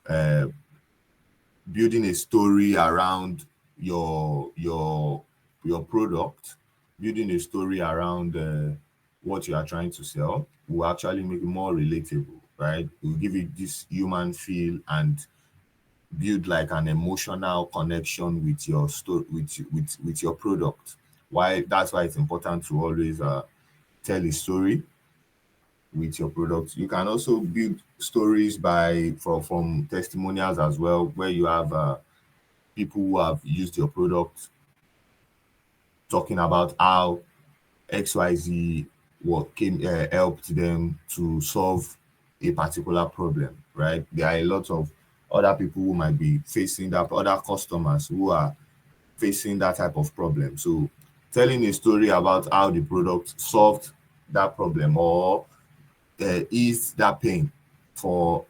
building a story around your product, building a story around what you are trying to sell will actually make it more relatable, right? It will give it this human feel and build like an emotional connection with your story, with your product. Why That's why it's important to always tell a story with your product. You can also build stories from testimonials as well, where you have people who have used your product talking about how XYZ helped them to solve a particular problem, right? There are a lot of other people who might be facing that, other customers who are facing that type of problem. So telling a story about how the product solved that problem or eased that pain for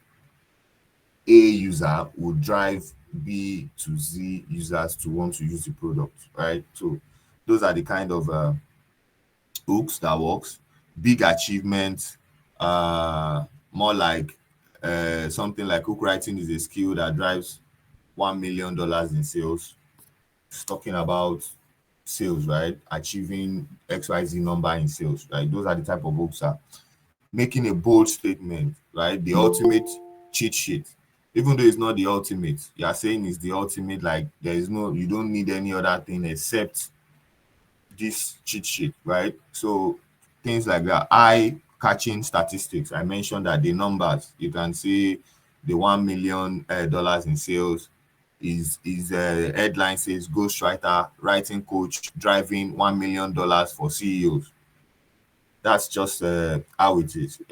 A user would drive B to Z users to want to use the product, right? So those are the kind of hooks that works. Big achievements, more like something like hook writing is a skill that drives $1 million in sales. It's talking about sales, right? Achieving XYZ number in sales, right? Those are the type of hooks that making a bold statement, right? The ultimate cheat sheet. Even though it's not the ultimate, you are saying it's the ultimate, like you don't need any other thing except this cheat sheet, right? So things like that. Eye-catching statistics. I mentioned that the numbers, you can see the $1 million in sales is headline says ghostwriter, writing coach, driving $1 million for CEOs. That's just how it is.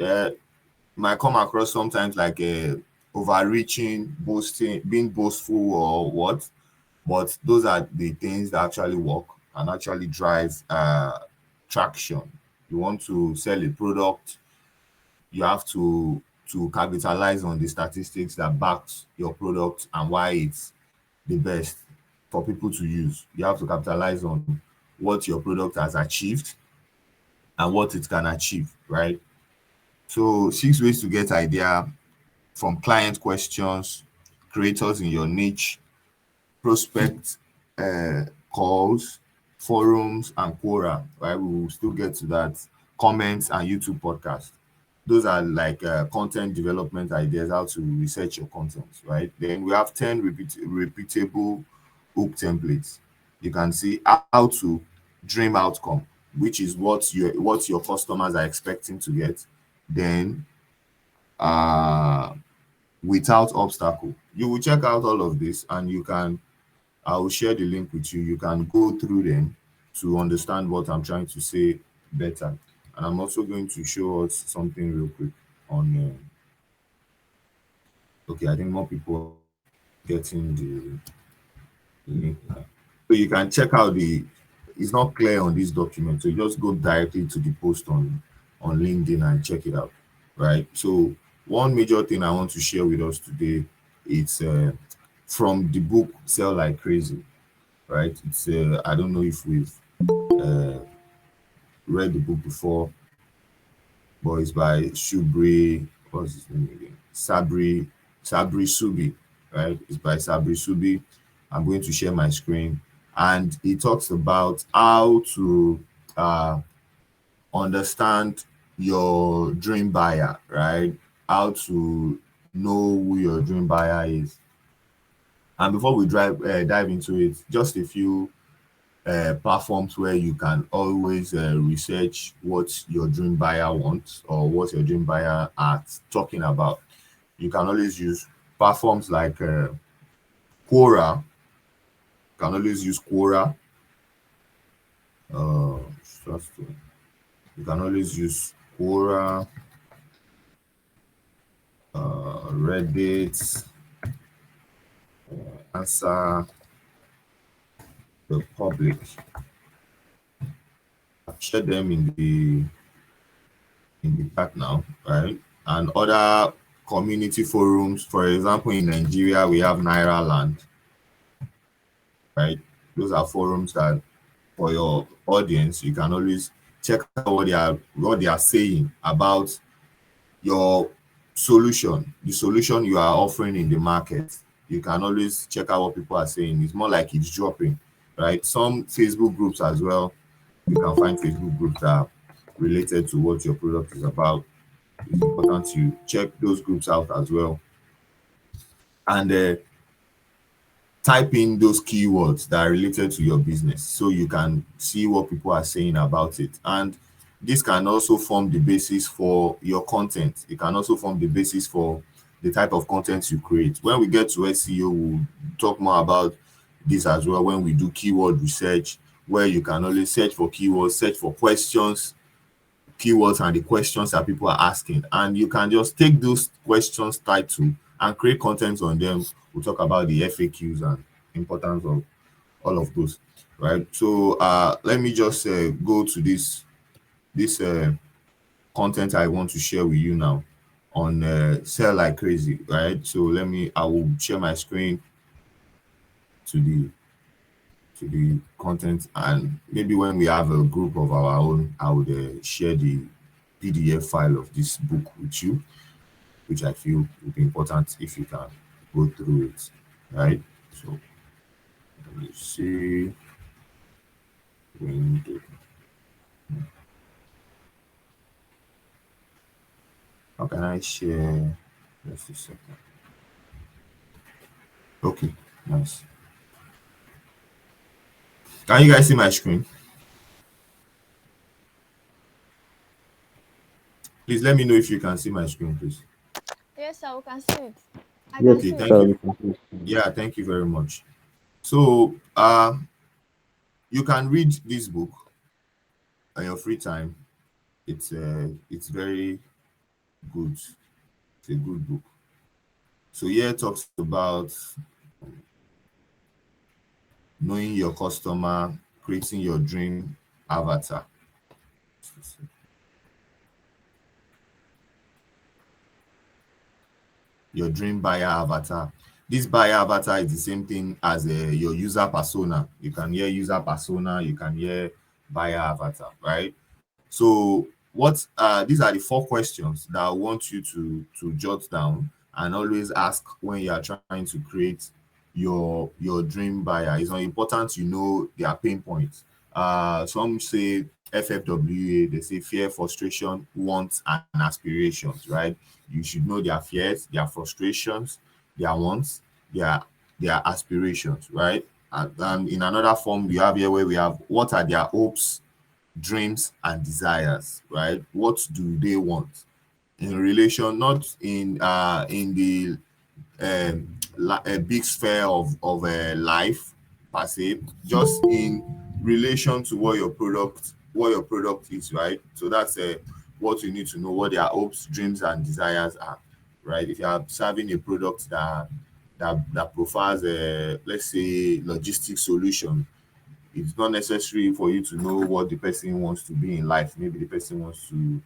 Might come across sometimes like overreaching, boasting, being boastful or what, but those are the things that actually work and actually drive traction. You want to sell a product, you have to capitalize on the statistics that backs your product and why it's the best for people to use. You have to capitalize on what your product has achieved and what it can achieve, right? So 6 ways to get idea from client questions, creators in your niche, prospect calls, forums, and Quora, right? We will still get to that. Comments and YouTube podcast. Those are like content development ideas, how to research your content, right? Then we have 10 repeatable hook templates. You can see how to dream outcome, which is what your customers are expecting to get. Then without obstacle. You will check out all of this and I will share the link with you. You can go through them to understand what I'm trying to say better. And I'm also going to show us something real quick on okay, I think more people are getting the link now. So you can check out it's not clear on this document, so you just go directly to the post on LinkedIn and check it out, right? So one major thing I want to share with us today is from the book Sell Like Crazy, right? It's I don't know if we've read the book before, but it's by Suby. What's his name again? Sabri Suby, right? It's by Sabri Suby. I'm going to share my screen, and he talks about how to understand your dream buyer, right? How to know who your dream buyer is. And before we dive into it, just a few platforms where you can always research what your dream buyer wants or what your dream buyer are talking about. You can always use platforms like Quora. You can always use Quora. You can always use Quora, Reddit, Answer the Public. I've shared them in the chat now, right? And other community forums. For example, in Nigeria, we have Naira Land, right? Those are forums that for your audience, you can always check out what they are saying about your the solution you are offering in the market. You can always check out what people are saying. It's more like it's dropping, right? Some Facebook groups as well. You can find Facebook groups that are related to what your product is about. It's important to check those groups out as well, and type in those keywords that are related to your business so you can see what people are saying about it. And this can also form the basis for your content. It can also form the basis for the type of content you create. When we get to SEO, we'll talk more about this as well when we do keyword research, where you can only search for keywords, search for keywords and the questions that people are asking, and you can just take those questions title and create content on them. We'll talk about the FAQs and importance of all of those, right? So let me just go to this content I want to share with you now on sell like crazy, right? So I will share my screen to the content, and maybe when we have a group of our own, I would share the PDF file of this book with you, which I feel would be important if you can go through it, right? So let me see. Window. How can I share? Just a second. Okay, nice. Can you guys see my screen? Please let me know if you can see my screen, please. Yes, sir, we can see it. I Yes, can Okay, see thank it. you. Yeah, thank you very much. So you can read this book on your free time. It's very good. It's a good book. So here it talks about knowing your customer, creating your dream avatar. Your dream buyer avatar. This buyer avatar is the same thing as your user persona. You can hear user persona, you can hear buyer avatar, right? So what these are the 4 questions that I want you to jot down and always ask when you are trying to create your dream buyer. It's important you know their pain points. Some say FFWA, they say fear, frustration, wants, and aspirations, right? You should know their fears, their frustrations, their wants, their their aspirations, right? And in another form, we have here where we have what are their hopes, dreams, and desires, right? What do they want in relation, not in the a big sphere of life per se, just in relation to what your product is, right? So that's what you need to know, what their hopes, dreams, and desires are, right? If you are serving a product that provides a, let's say, logistic solution, it's not necessary for you to know what the person wants to be in life. Maybe the person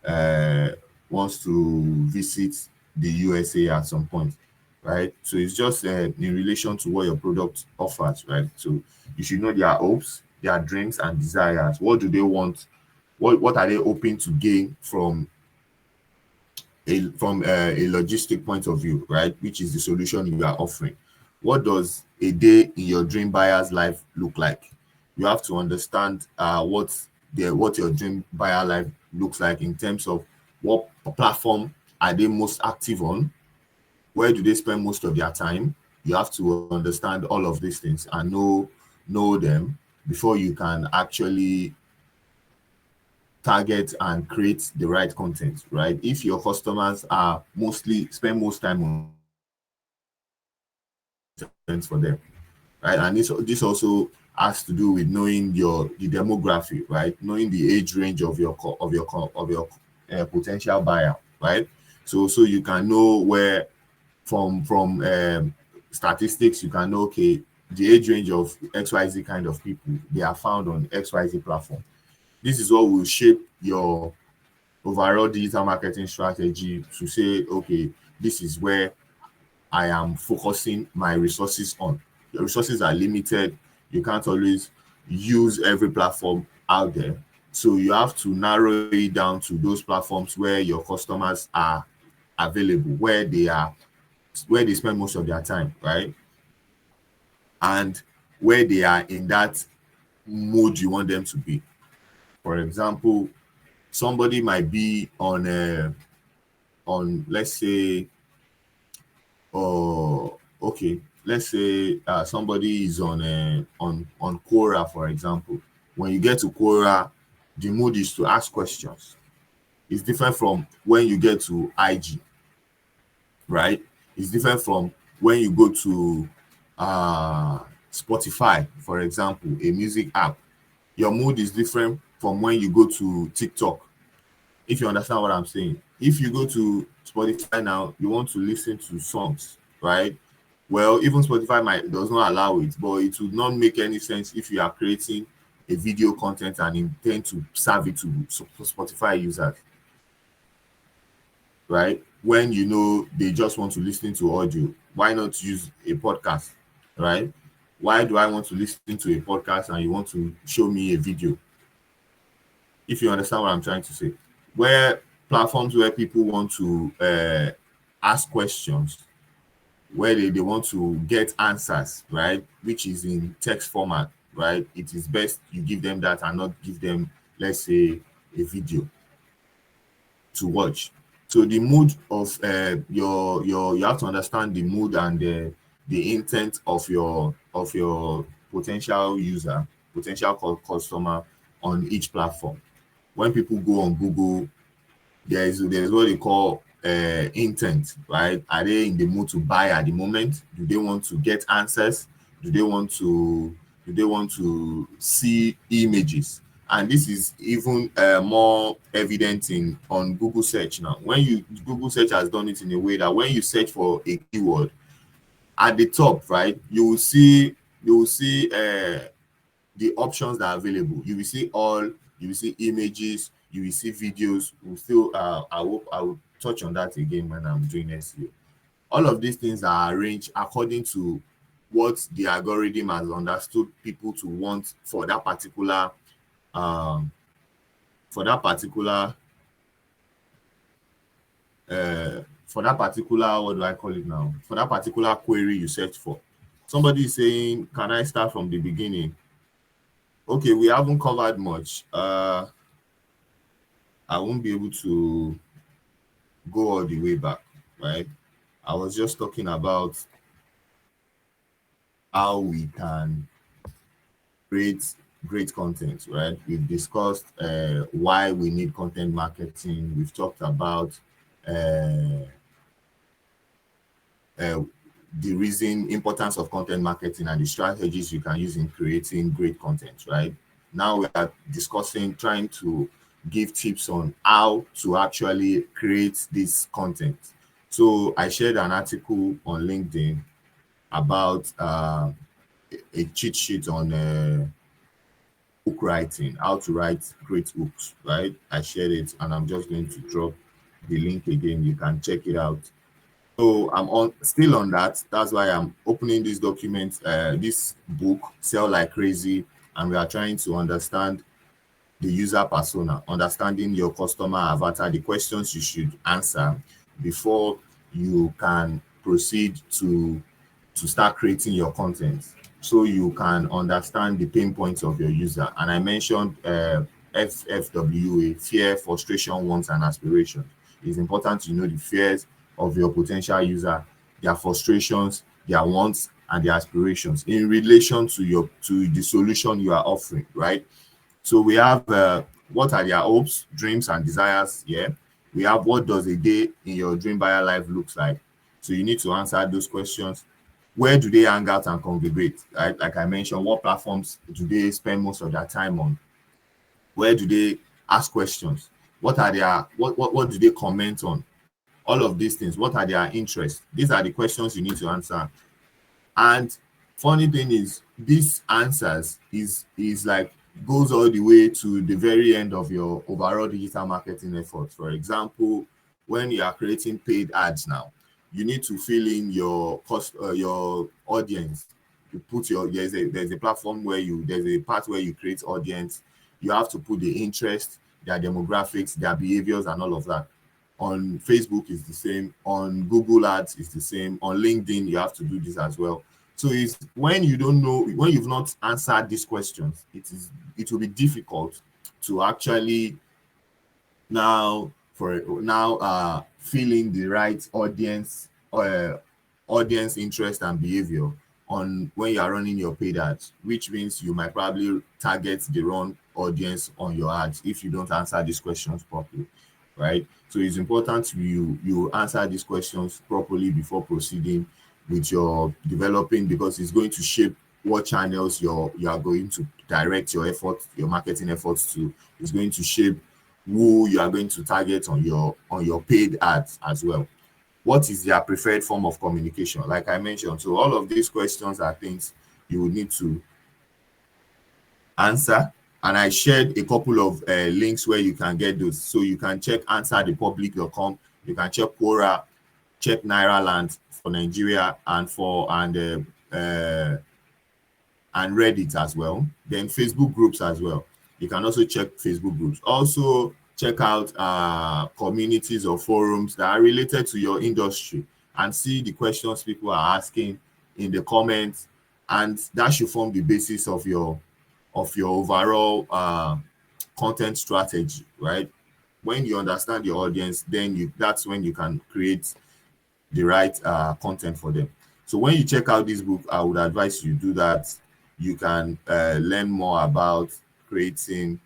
uh, wants to visit the USA at some point, right? So it's just in relation to what your product offers, right? So you should know their hopes, their dreams, and desires. What do they want? What are they hoping to gain from a logistic point of view, right? Which is the solution you are offering. What does a day in your dream buyer's life look like? You have to understand what your dream buyer life looks like in terms of what platform are they most active on, where do they spend most of their time. You have to understand all of these things and know them before you can actually target and create the right content, right? If your customers are mostly spend most time on content for them, right? And this also has to do with knowing the demography, right? Knowing the age range of your potential buyer, right? So you can know where from statistics you can know, okay, the age range of XYZ kind of people, they are found on XYZ platform. This is what will shape your overall digital marketing strategy to say, okay, this is where I am focusing my resources on. Your resources are limited. You can't always use every platform out there. So you have to narrow it down to those platforms where your customers are available, where they spend most of their time, right? And where they are in that mood you want them to be. For example, somebody might be on let's say, okay, let's say somebody is on Quora, for example. When you get to Quora, the mood is to ask questions. It's different from when you get to IG, right? It's different from when you go to uh Spotify, for example, a music app. Your mood is different from when you go to TikTok, if you understand what I'm saying. If you go to Spotify now, you want to listen to songs, right? Well, even Spotify does not allow it, but it would not make any sense if you are creating a video content and intend to serve it to Spotify users, right? When you know they just want to listen to audio, why not use a podcast, right? Why do I want to listen to a podcast and you want to show me a video? If you understand what I'm trying to say. Where platforms where people want to ask questions, where they want to get answers, right? Which is in text format, right? It is best you give them that and not give them, let's say, a video to watch. So the mood of your you have to understand the mood and the intent of your potential user, potential customer on each platform. When people go on Google, there's what they call intent, right? Are they in the mood to buy at the moment? Do they want to get answers? Do they want to see images? And this is even more evident in on Google search now. Google search has done it in a way that when you search for a keyword, at the top, right, you will see the options that are available. You will see all, you will see images, you will see videos. We'll still I will touch on that again when I'm doing SEO. All of these things are arranged according to what the algorithm has understood people to want um for that particular what do I call it now? For that particular query you search for. Somebody is saying, can I start from the beginning? Okay, we haven't covered much. I won't be able to go all the way back, right? I was just talking about how we can create great content, right? We've discussed why we need content marketing. We've talked about uh, the importance of content marketing and the strategies you can use in creating great content, right? Now we are discussing, trying to give tips on how to actually create this content. So I shared an article on LinkedIn about a cheat sheet on book writing, how to write great books, right? I shared it and I'm just going to drop the link again. You can check it out. So I'm still on that. That's why I'm opening this document, this book, Sell Like Crazy, and we are trying to understand the user persona, understanding your customer avatar, the questions you should answer before you can proceed to start creating your content, so you can understand the pain points of your user. And I mentioned FFWA, fear, frustration, wants, and aspirations. It's important to know the fears of your potential user, their frustrations, their wants, and their aspirations in relation to the solution you are offering, right? So we have what are their hopes, dreams, and desires here. We have what does a day in your dream buyer life looks like. So you need to answer those questions. Where do they hang out and congregate? Right? Like I mentioned, what platforms do they spend most of their time on? Where do they ask questions? What are their what do they comment on? All of these things. What are their interests? These are the questions you need to answer. And funny thing is, these answers is like goes all the way to the very end of your overall digital marketing efforts. For example, when you are creating paid ads now, you need to fill in your audience. You put your there's a platform where there's a part where you create audience. You have to put the interest, their demographics, their behaviors, and all of that On Facebook is the same. On Google Ads is the same. On LinkedIn, you have to do this as well. So it's when you don't know, when you've not answered these questions, it will be difficult to actually feeling the right audience interest and behavior on when you are running your paid ads, which means you might probably target the wrong audience on your ads if you don't answer these questions properly, right? So it's important you answer these questions properly before proceeding with your developing, because it's going to shape what channels you are going to direct your marketing efforts to. It's going to shape who you are going to target on your paid ads as well. What is their preferred form of communication, like I mentioned? So all of these questions are things you will need to answer, and I shared a couple of links where you can get those. So you can check answerthepublic.com, you can check Quora, check Nairaland for Nigeria, and Reddit as well. Then Facebook groups as well. You can also check Facebook groups. Also check out communities or forums that are related to your industry and see the questions people are asking in the comments, and that should form the basis of your overall content strategy, right? When you understand your audience, then that's when you can create the right content for them. So when you check out this book, I would advise you do that. You can learn more about creating.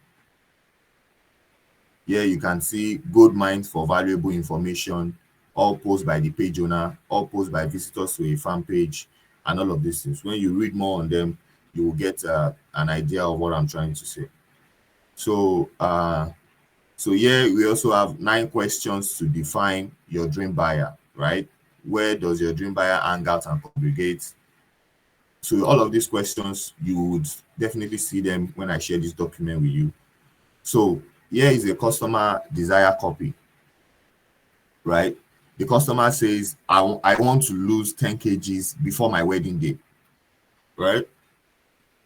Here you can see gold mines for valuable information, all posts by the page owner, all posts by visitors to a fan page, and all of these things. When you read more on them, you will get an idea of what I'm trying to say. So here we also have 9 questions to define your dream buyer, right? Where does your dream buyer hang out and congregate? So all of these questions, you would definitely see them when I share this document with you. So here is a customer desire copy, right? The customer says, I want to lose 10 kgs before my wedding day, right?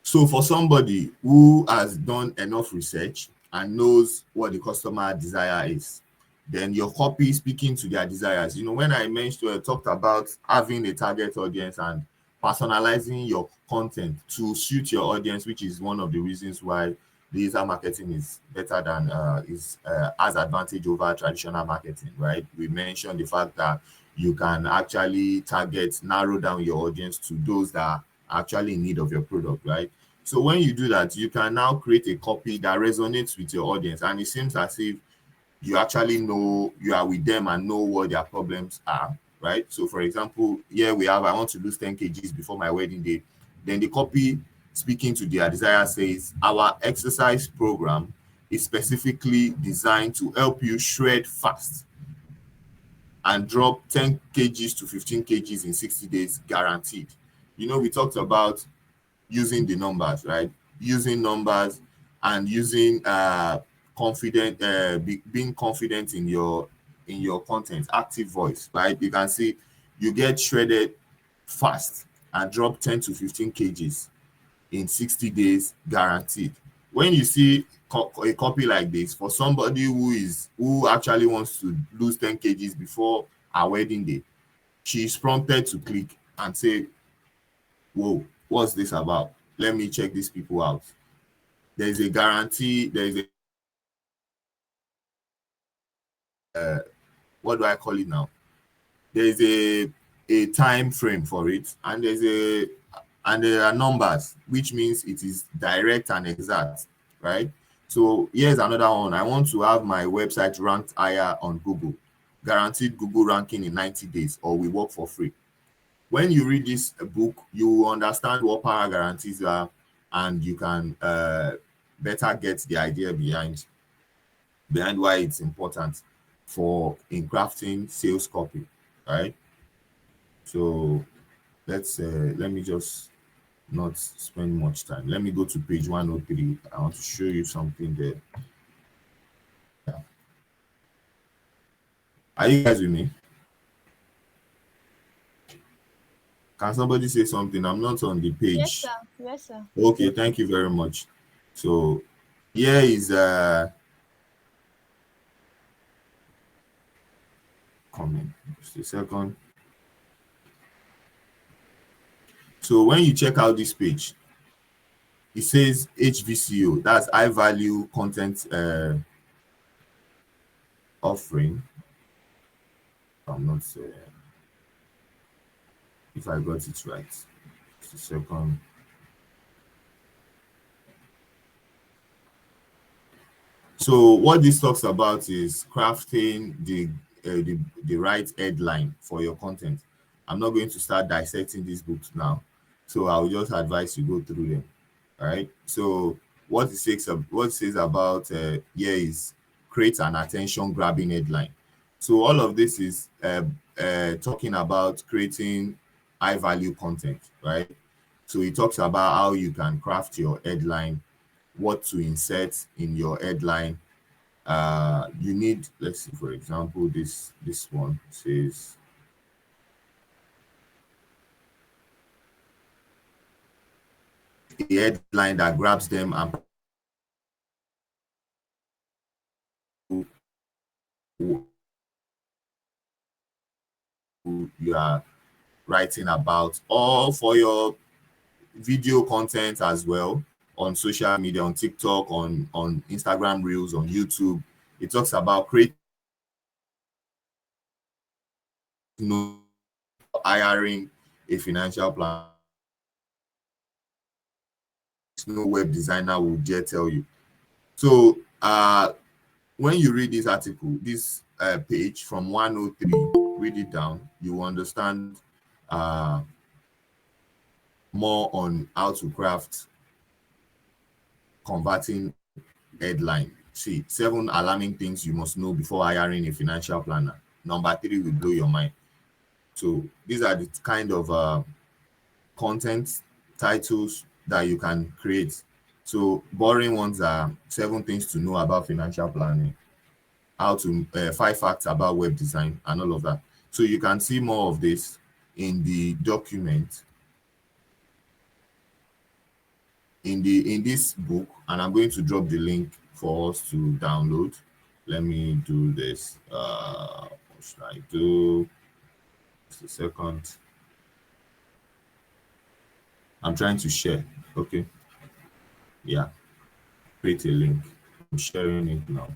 So for somebody who has done enough research and knows what the customer desire is, then your copy speaking to their desires. When I talked about having a target audience and personalizing your content to suit your audience, which is one of the reasons why digital marketing is better than has advantage over traditional marketing, right? We mentioned the fact that you can actually narrow down your audience to those that are actually in need of your product, right? So when you do that, you can now create a copy that resonates with your audience, and it seems as if you actually know you are with them and know what their problems are, right? So for example, here we have, I want to lose 10 kgs before my wedding day. Then the copy speaking to their desire says, our exercise program is specifically designed to help you shred fast and drop 10 kgs to 15 kgs in 60 days guaranteed. We talked about using the numbers, right? Using numbers and using being confident in your content, active voice, right? You can see you get shredded fast and drop 10 to 15 kgs in 60 days guaranteed. When you see a copy like this for somebody who actually wants to lose 10 kgs before our wedding day, she is prompted to click and say, whoa, what's this about? Let me check these people out. There's a guarantee, there's what do I call it now? There's a time frame for it, and there are numbers, which means it is direct and exact, right? So here's another one. I want to have my website ranked higher on Google, guaranteed Google ranking in 90 days, or we work for free. When you read this book, you will understand what power guarantees are, and you can better get the idea behind why it's important in crafting sales copy, right? So let me just not spend much time. Let me go to page 103. I want to show you something there. Yeah. Are you guys with me? Can somebody say something? I'm not on the page. Yes, sir. Yes, sir. Okay, thank you very much. So here is coming. Just a second. So when you check out this page, it says HVCO, that's high value content offering. I'm not if I got it right. Just a second. So what this talks about is crafting the right headline for your content. I'm not going to start dissecting these books now, so I'll just advise you go through them. All right. So what it says about here is create an attention grabbing headline. So all of this is talking about creating high value content, right? So it talks about how you can craft your headline, what to insert in your headline. You need, let's see, for example, this one says a headline that grabs them and who you are writing about, or for your video content as well on social media, on TikTok, on Instagram Reels, on YouTube. It talks about creating hiring a financial plan. No web designer will dare tell you. So when you read this article, this page from 103, read it down, you will understand more on how to craft converting headline. See, 7 alarming things you must know before hiring a financial planner. Number 3 will blow your mind. So these are the kind of content titles that you can create. So boring ones are 7 things to know about financial planning, how to 5 facts about web design, and all of that. So you can see more of this in the document in this book, and I'm going to drop the link for us to download. Let me do this. What should I do? Just a second. I'm trying to share. Okay. Yeah. Create a link. I'm sharing it now.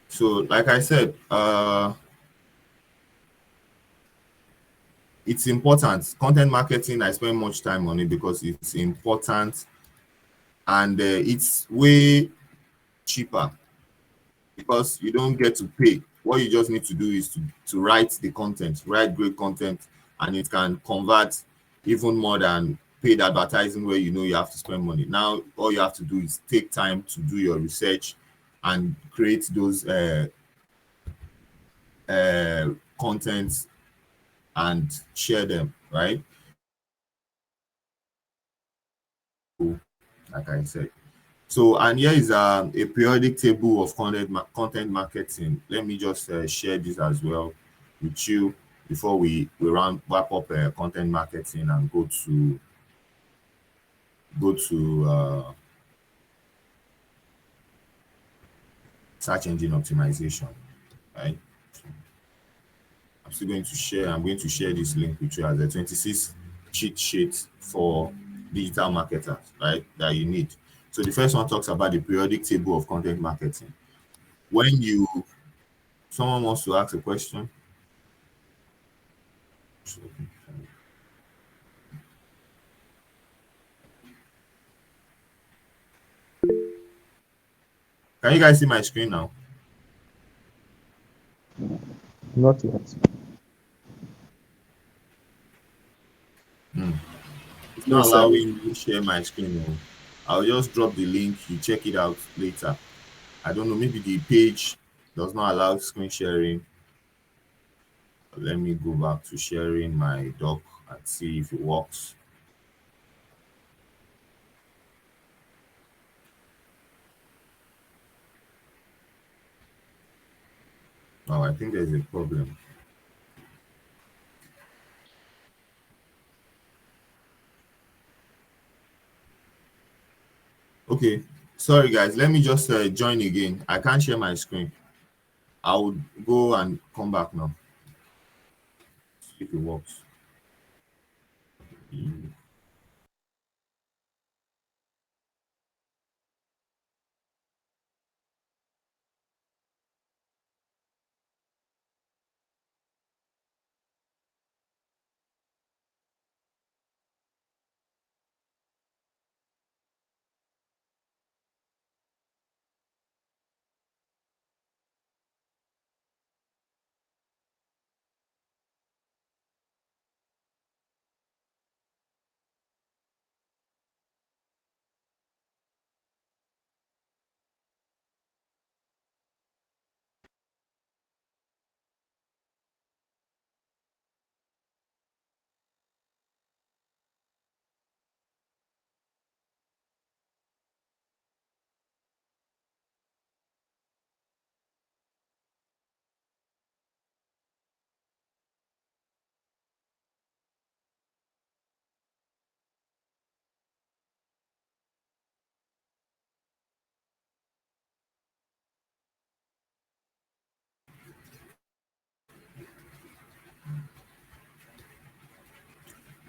So, like I said, it's important. Content marketing, I spend much time on it because it's important, and it's way cheaper because you don't get to pay. What you just need to do is to write the content, write great content, and it can convert even more than paid advertising where you know you have to spend money. Now, all you have to do is take time to do your research and create those contents and share them, right? Like I said. So, and here is a periodic table of content marketing. Let me just share this as well with you before we wrap up content marketing and go to search engine optimization, right? I'm going to share this link with you as a 26 cheat sheet for digital marketers, right? That you need. So the first one talks about the periodic table of content marketing. When someone wants to ask a question. Can you guys see my screen now? Not yet. It's No, not sir. allowing me to share my screen. No. I'll just drop the link. You check it out later. I don't know. Maybe the page does not allow screen sharing. Let me go back to sharing my doc and see if it works. Oh, I think there's a problem. Okay, Sorry, guys. Let me just join again. I can't share my screen. I will go and come back now. See if it works.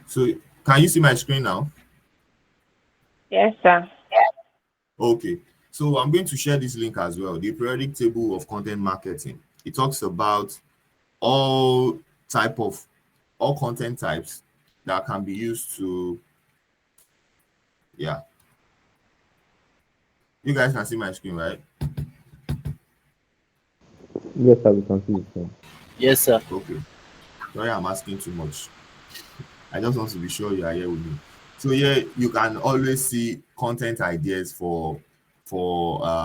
So, can you see my screen now? Yes, sir. Okay. So, I'm going to share this link as well. The periodic table of content marketing. It talks about all type of all content types that can be used to, yeah. You guys can see my screen, right? Yes, sir, we can see it. Sir. Yes, sir. Okay. Sorry, I'm asking too much. I just want to be sure you are here with me. So yeah, you can always see content ideas for for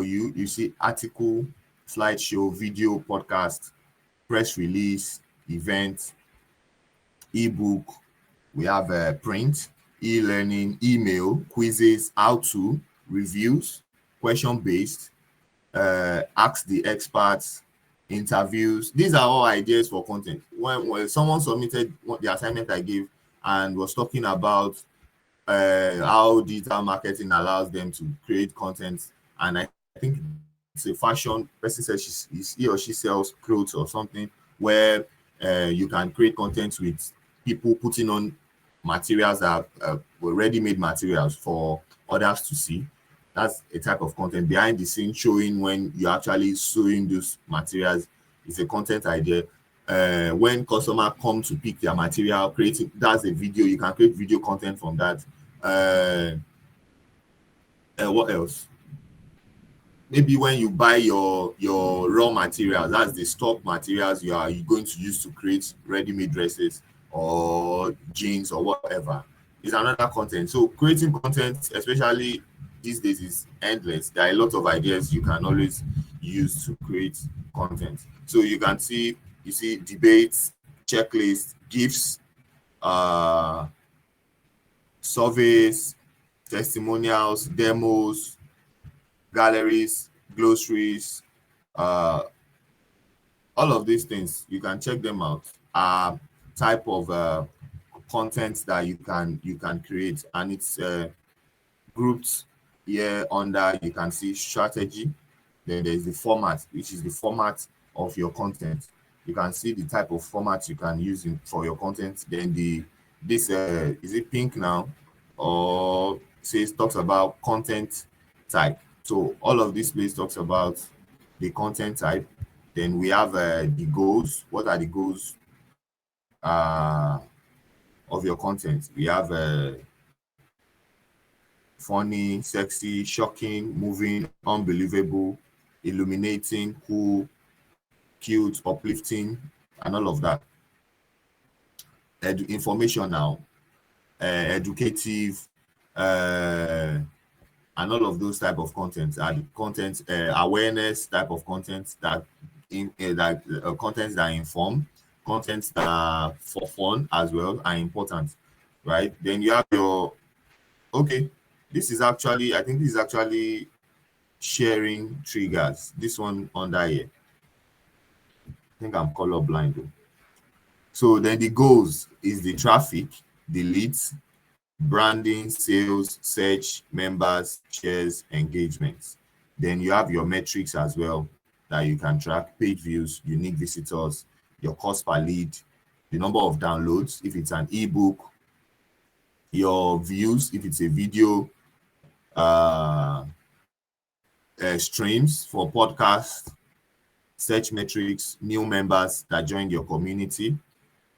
you. You see article, slideshow, video, podcast, press release, event, ebook. We have print, e-learning, email, quizzes, how-to, reviews, question-based, ask the experts, interviews. These are all ideas for content. When someone submitted the assignment I gave and was talking about how digital marketing allows them to create content, and I think it's a fashion person says he or she sells clothes or something, where you can create content with people putting on materials that were ready-made materials for others to see. That's a type of content. Behind the scene showing when you're actually sewing those materials is a content idea. When customer come to pick their material, creating that's a video. You can create video content from that. What else? Maybe when you buy your raw materials, that's the stock materials you going to use to create ready-made dresses or jeans or whatever, is another content. So creating content, especially these days, is endless. There are a lot of ideas you can always use to create content. So you see debates, checklists, gifts, uh surveys, testimonials, demos, galleries, glossaries, uh, all of these things. You can check them out. Type of content that you can create, and it's grouped here under. You can see strategy. Then there's the format, which is the format of your content. You can see the type of format you can use for your content. Then this is it pink now, or says talks about content type. So all of this place talks about the content type. Then we have the goals. What are the goals of your content? We have funny, sexy, shocking, moving, unbelievable, illuminating, cool, cute, uplifting, and all of that. Informational, educative, and all of those type of content are the content awareness type of content that contents that inform, contents that are for fun as well are important, right? Then you have your okay. I think this is actually sharing triggers. This one under here. I think I'm colorblind though. So then the goals is the traffic, the leads, branding, sales, search, members, shares, engagements. Then you have your metrics as well that you can track: page views, unique visitors, your cost per lead, the number of downloads if it's an ebook, your views if it's a video, streams for podcasts, search metrics, new members that joined your community.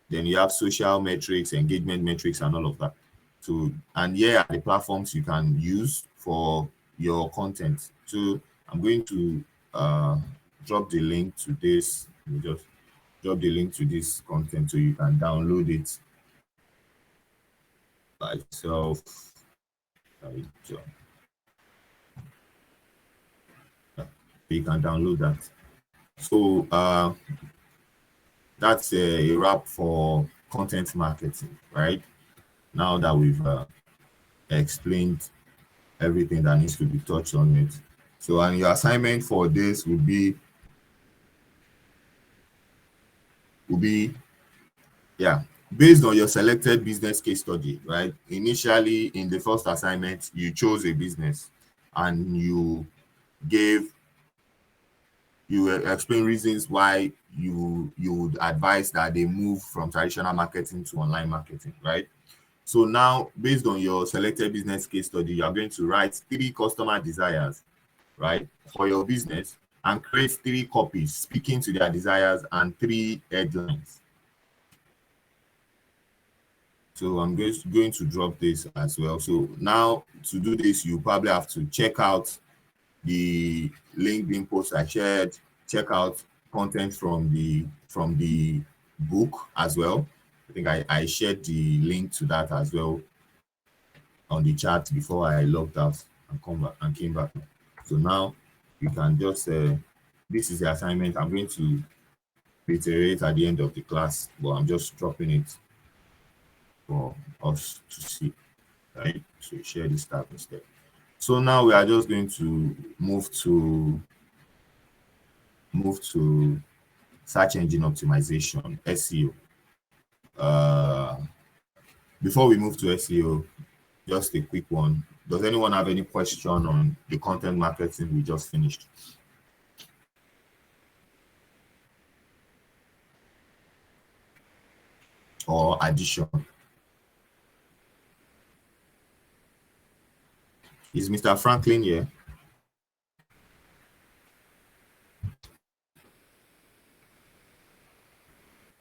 Then you have social metrics, engagement metrics, and all of that. So, and here are the platforms you can use for your content. So I'm going to drop the link to this. Let me just drop the link to this content so you can download it by yourself. You can download that. So that's a wrap for content marketing, right? Now that we've explained everything that needs to be touched on it. So, and your assignment for this would be based on your selected business case study, right? Initially, in the first assignment, you chose a business and you explain reasons why you would advise that they move from traditional marketing to online marketing, right? So now, based on your selected business case study, you are going to write 3 customer desires, right, for your business, and create 3 copies speaking to their desires and 3 headlines. So I'm going to drop this as well. So now, to do this, you probably have to check out the LinkedIn post I shared, check out content from the book as well. I think I shared the link to that as well on the chat before I logged out and came back. So now you can just this is the assignment. I'm going to reiterate at the end of the class, but I'm just dropping it for us to see, right? So share this tab instead. So now we are just going to move to search engine optimization, SEO. Before we move to SEO, just a quick one. Does anyone have any question on the content marketing we just finished? Or addition? Is Mr. Franklin here?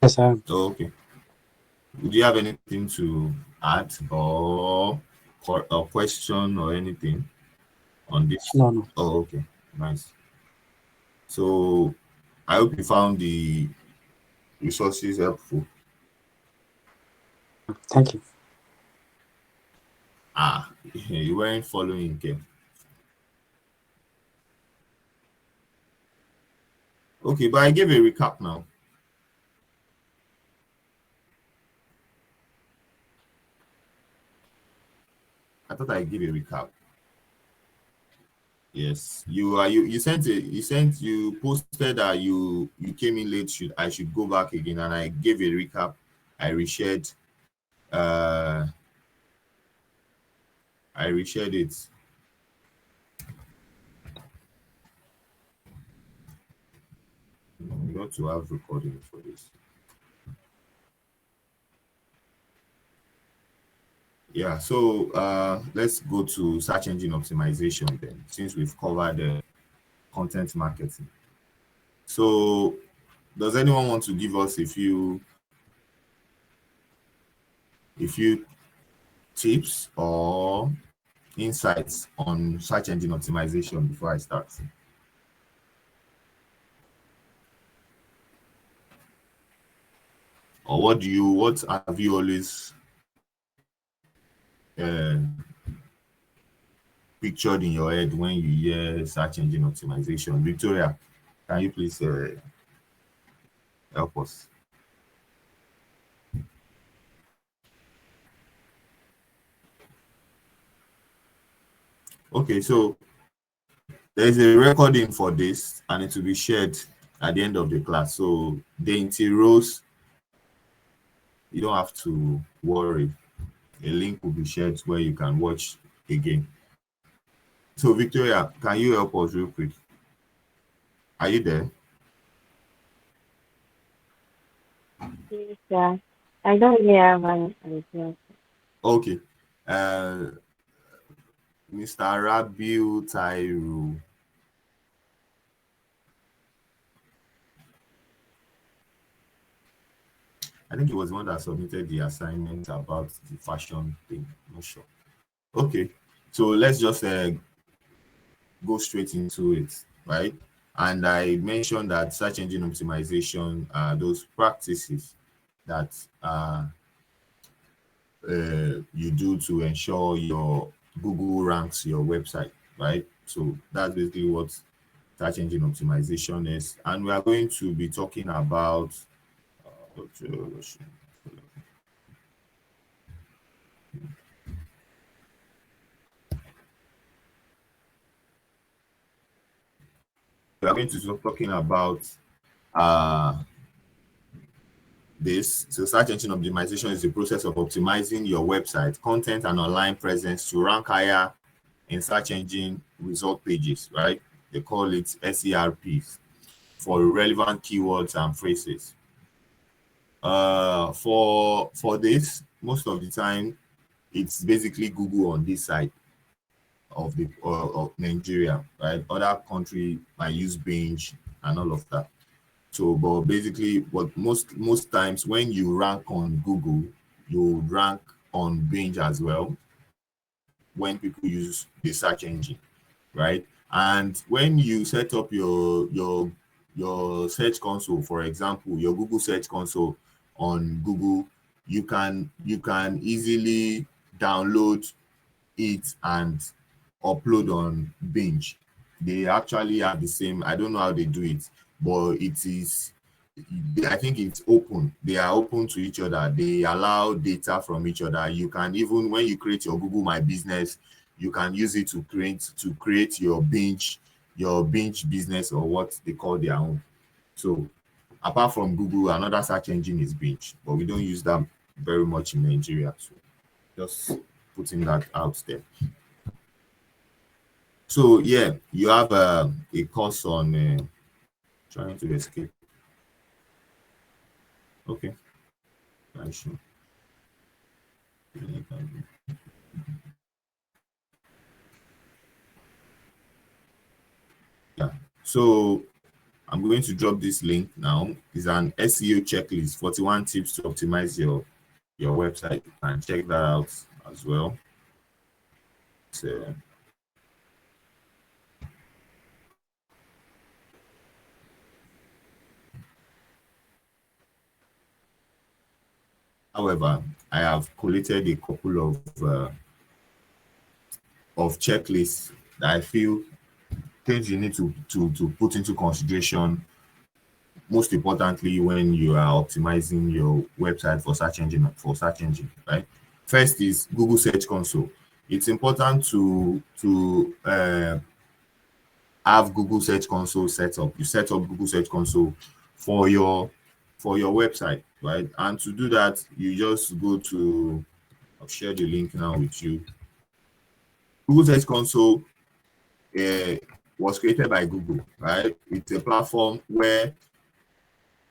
Yes, sir. Oh, okay. Would you have anything to add or a question or anything on this? No. Oh, okay. Nice. So I hope you found the resources helpful. Thank you. You weren't following again. Okay, but I gave a recap now. I thought I gave a recap. Yes, you posted that you came in late. I should go back again, and I gave a recap. I reshared it. You got to have recording for this. Yeah, so let's go to search engine optimization then, since we've covered content marketing. So does anyone want to give us a few tips or insights on search engine optimization before I start? Or what have you always pictured in your head when you hear search engine optimization? Victoria, can you please help us? Okay, so there's a recording for this, and it will be shared at the end of the class. So Dainty Rose, you don't have to worry. a link will be shared where you can watch again. So Victoria, can you help us real quick? Are you there? Yes, sir. I don't really have an idea. Okay. Mr. Rabiu Tairu. I think he was the one that submitted the assignment about the fashion thing. Not sure. Okay. So let's just go straight into it, right? And I mentioned that search engine optimization are those practices that you do to ensure your Google ranks your website, right? So that's basically what search engine optimization is. And we are going to be talking about we are going to be talking about uh, this. So search engine optimization is the process of optimizing your website, content, and online presence to rank higher in search engine result pages, right? They call it SERPs for relevant keywords and phrases. For this, most of the time, it's basically Google on this side of the of Nigeria, right? Other country might use Binge and all of that. So, but basically, what most times when you rank on Google, you rank on Binge as well when people use the search engine, right? And when you set up your search console, for example, your Google Search Console on Google, you can easily download it and upload on Binge. They actually have the same. I don't know how they do it, but it is. I think it's open. They are open to each other. They allow data from each other. You can even when you create your Google My Business, you can use it to create your Binge business or what they call their own. So apart from Google, another search engine is Binge, but we don't use that very much in Nigeria. So just putting that out there. So yeah, you have a course on trying to escape. Okay, sure. Yeah. So I'm going to drop this link now. It's an SEO checklist, 41 tips to optimize your website. You can check that out as well. So however, I have collated a couple of checklists that I feel things you need to put into consideration, most importantly when you are optimizing your website for search engine, right? First is Google Search Console. It's important to have Google Search Console set up. You set up Google Search Console for your website, right? And to do that, you just go to, I'll share the link now with you. Google Search Console was created by Google, right? It's a platform where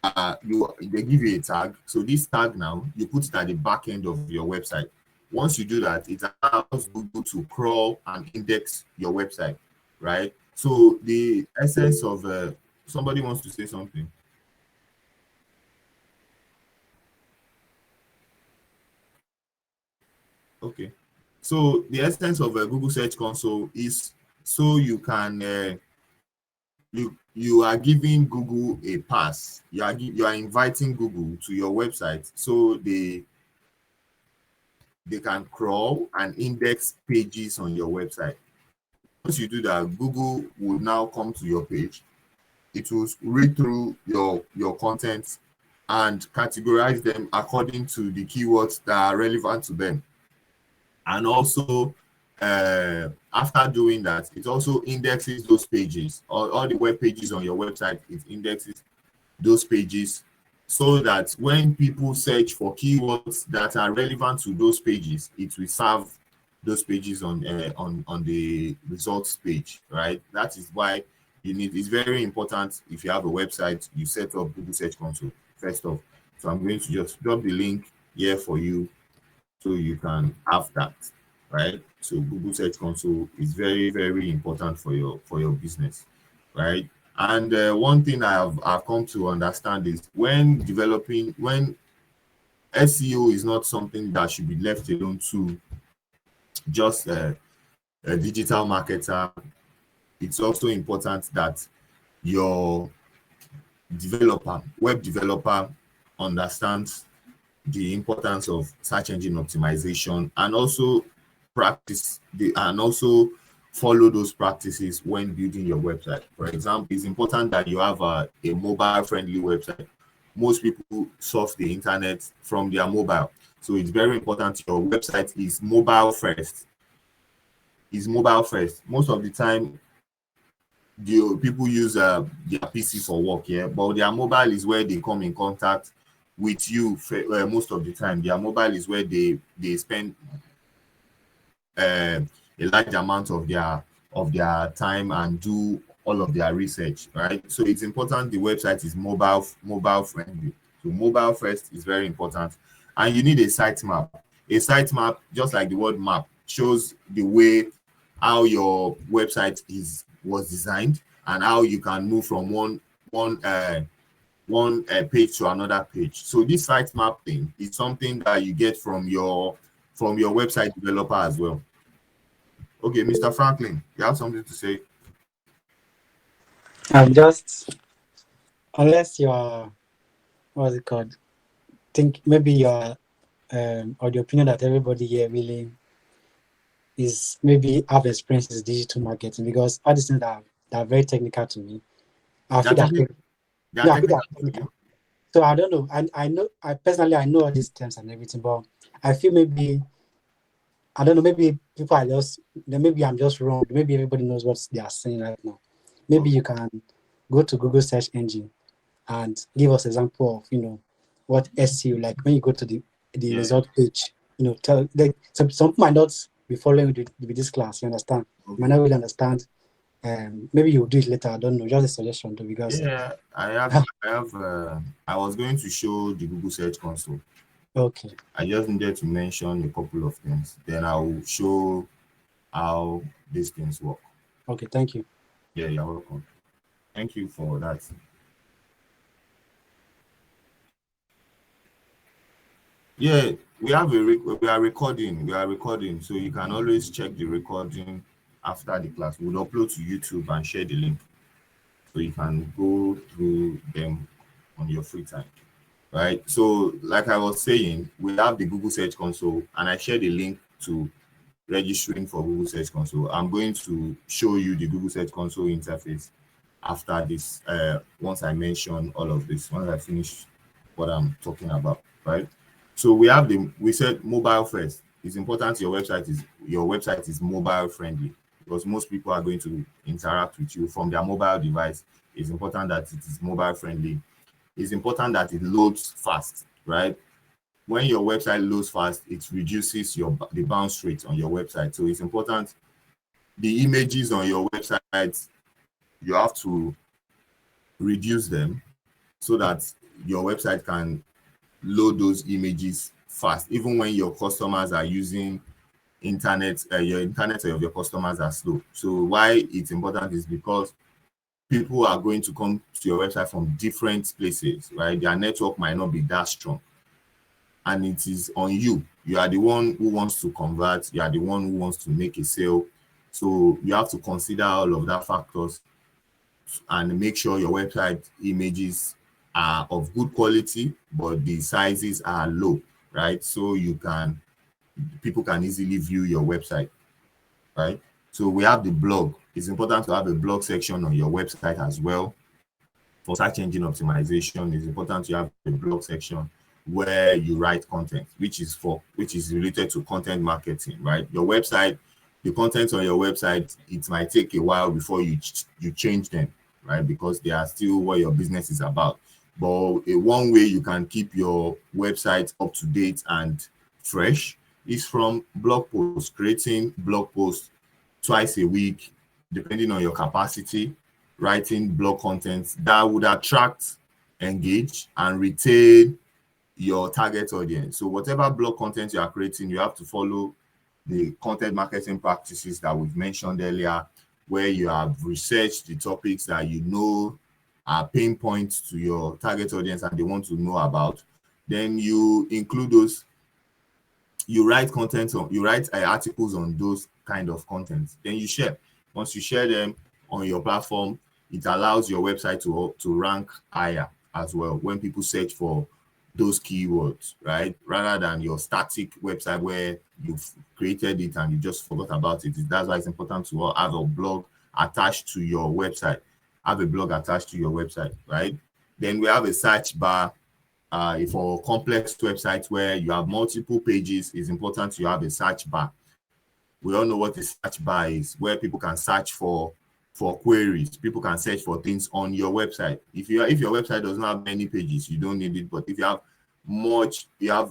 they give you a tag. So this tag now, you put it at the back end of your website. Once you do that, it allows Google to crawl and index your website, right? So the essence of somebody wants to say something. Okay. So the essence of a Google Search Console is so you can you are giving Google a pass. You are inviting Google to your website so they can crawl and index pages on your website. Once you do that, Google will now come to your page. It will read through your content and categorize them according to the keywords that are relevant to them. And also, after doing that, it also indexes those pages. All the web pages on your website, it indexes those pages so that when people search for keywords that are relevant to those pages, it will serve those pages on the results page, right? That is why it's very important. If you have a website, you set up Google Search Console first off. So I'm going to just drop the link here for you so you can have that, right? So Google Search Console is very, very important for your business, right? And one thing I've come to understand is when SEO is not something that should be left alone to just a digital marketer. It's also important that your web developer, understands the importance of search engine optimization and also follow those practices when building your website. For example, it's important that you have a mobile friendly website. Most people surf the internet from their mobile, so it's very important your website is mobile first. Most of the time the people use their PC for work, yeah, but their mobile is where they come in contact with you. Most of the time their mobile is where they spend a large amount of their time and do all of their research, right? So it's important the website is mobile friendly. So mobile first is very important. And you need a site map. A site map, just like the word map, shows the way how your website was designed and how you can move from one page to another page. So this site map thing is something that you get from your website developer as well. Okay, Mr. Franklin, you have something to say? I'm just, unless you are, what's it called? Think maybe you are, or the opinion that everybody here really is maybe have experience in digital marketing, because all these things that are very technical to me. I feel that technical. So I don't know. I know I personally know all these terms and everything, but I feel maybe I don't know, maybe people are just, maybe I'm just wrong. Maybe everybody knows what they are saying right now. Maybe you can go to Google search engine and give us example of, what SEO, like when you go to the result page, tell, like, some people might not be following with this class, you understand? Okay. Might not really understand. Maybe you'll do it later, I don't know, just a suggestion though, because I was going to show the Google Search Console. Okay. I just needed to mention a couple of things. Then I will show how these things work. Okay, thank you. Yeah, you're welcome. Thank you for that. Yeah, we are recording, so you can always check the recording after the class. We'll upload to YouTube and share the link, so you can go through them on your free time. Right, so like I was saying, we have the Google Search Console, and I shared a link to registering for Google Search Console. I'm going to show you the Google Search Console interface after this, once I mention all of this, once I finish what I'm talking about, right? So we said mobile first. It's important your website is mobile friendly, because most people are going to interact with you from their mobile device. It's important that it is mobile friendly. It's important that it loads fast, right? When your website loads fast, it reduces the bounce rate on your website. So it's important the images on your website, you have to reduce them so that your website can load those images fast, even when your customers are using internet, your internet of your customers are slow. So why it's important is because people are going to come to your website from different places, right? Their network might not be that strong. And it is on you. You are the one who wants to convert. You are the one who wants to make a sale. So you have to consider all of that factors and make sure your website images are of good quality, but the sizes are low, right? So people can easily view your website, right? So we have the blog. It's important to have a blog section on your website as well. For search engine optimization, it's important to have a blog section where you write content, which is related to content marketing, right? Your website, the content on your website, it might take a while before you change them, right? Because they are still what your business is about. But one way you can keep your website up to date and fresh is from blog posts, creating blog posts twice a week, depending on your capacity, writing blog content that would attract, engage, and retain your target audience. So whatever blog content you are creating, you have to follow the content marketing practices that we've mentioned earlier, where you have researched the topics that you know are pain points to your target audience and they want to know about. Then you include those, you write content on, you write articles on those kind of content. Then you share. Once you share them on your platform, it allows your website to rank higher as well when people search for those keywords, right? Rather than your static website where you've created it and you just forgot about it. That's why it's important to have a blog attached to your website. Have a blog attached to your website, right? Then we have a search bar. For complex websites where you have multiple pages, it's important to have a search bar. We all know what a search bar is, where people can search for queries. People can search for things on your website. If your website doesn't have many pages, you don't need it. But if you have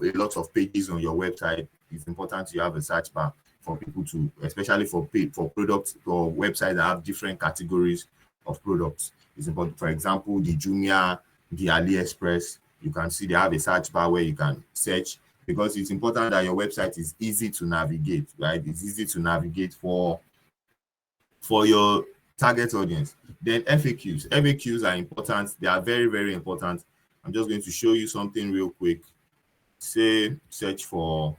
a lot of pages on your website, it's important to have a search bar for people to, especially for products or websites that have different categories of products. It's important. For example, the Jumia, the AliExpress, you can see they have a search bar where you can search, because it's important that your website is easy to navigate, right? It's easy to navigate for your target audience. Then FAQs. FAQs are important. They are very, very important. I'm just going to show you something real quick. Say, search for,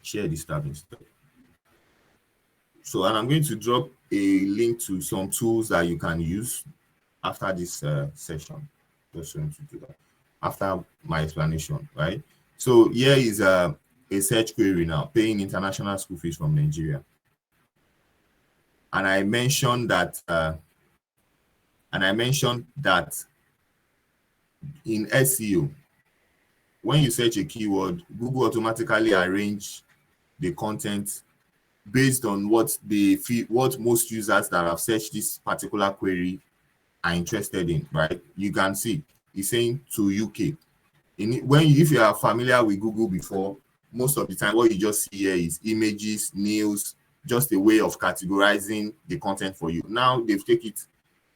share this tab instead. So, and I'm going to drop a link to some tools that you can use after this session. Just going to do that after my explanation, right? So here is a search query now, paying international school fees from Nigeria. And I mentioned that in SEO, when you search a keyword, Google automatically arrange the content based on what most users that have searched this particular query are interested in, right? You can see it's saying to UK. If you are familiar with Google before, most of the time what you just see here is images, news, just a way of categorizing the content for you. Now they've taken it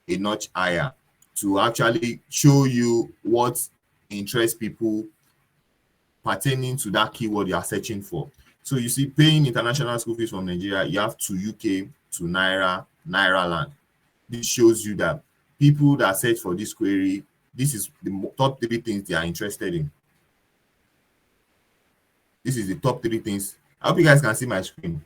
a notch higher to actually show you what interests people pertaining to that keyword you are searching for. So you see, paying international school fees from Nigeria, you have to UK, to Naira land. This shows you that people that search for this query, this is the top 3 things they are interested in. This is the top 3 things. I hope you guys can see my screen.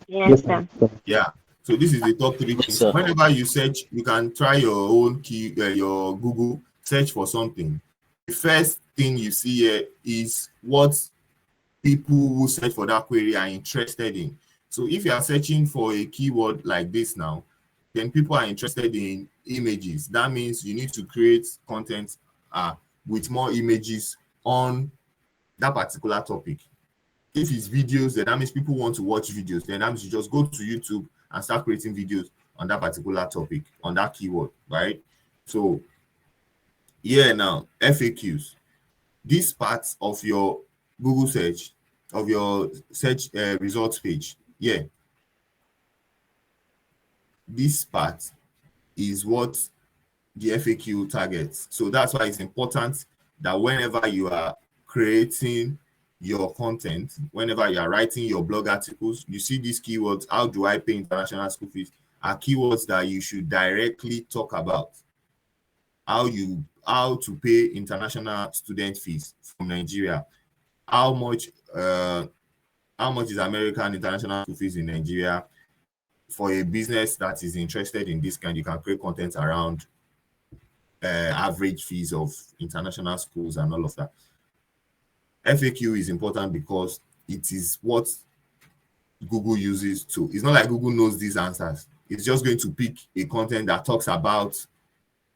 Yes, sir. Yeah. So this is the top 3 things. Whenever you search, you can try your own your Google, search for something. The first thing you see here is what people who search for that query are interested in. So if you are searching for a keyword like this now, then people are interested in images. That means you need to create content with more images on that particular topic. If it's videos, then that means people want to watch videos. Then that means you just go to YouTube and start creating videos on that particular topic, on that keyword, right? So here now, FAQs. This part of your Google search, of your search results page, this part is what the FAQ targets. So that's why it's important that whenever you are creating your content, whenever you are writing your blog articles, you see these keywords, how do I pay international school fees, are keywords that you should directly talk about. How to pay international student fees from Nigeria. How much is American international school fees in Nigeria? For a business that is interested in this kind, you can create content around average fees of international schools and all of that. FAQ is important because it is what Google uses to. It's not like Google knows these answers. It's just going to pick a content that talks about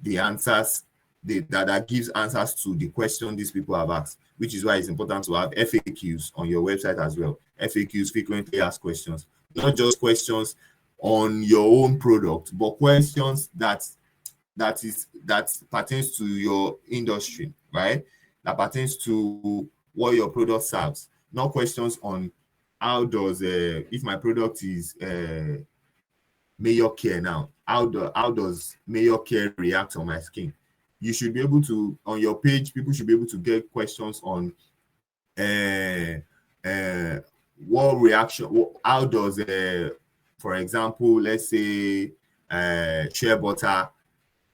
the answers, that gives answers to the question these people have asked, which is why it's important to have FAQs on your website as well. FAQs, frequently asked questions, not just questions on your own product, but questions that pertains to your industry, right? That pertains to what your product serves. Not questions on how does if my product is Mayo Care now, how does Mayo Care react on my skin? You should be able to, on your page, people should be able to get questions on what reaction, how does for example, let's say shea butter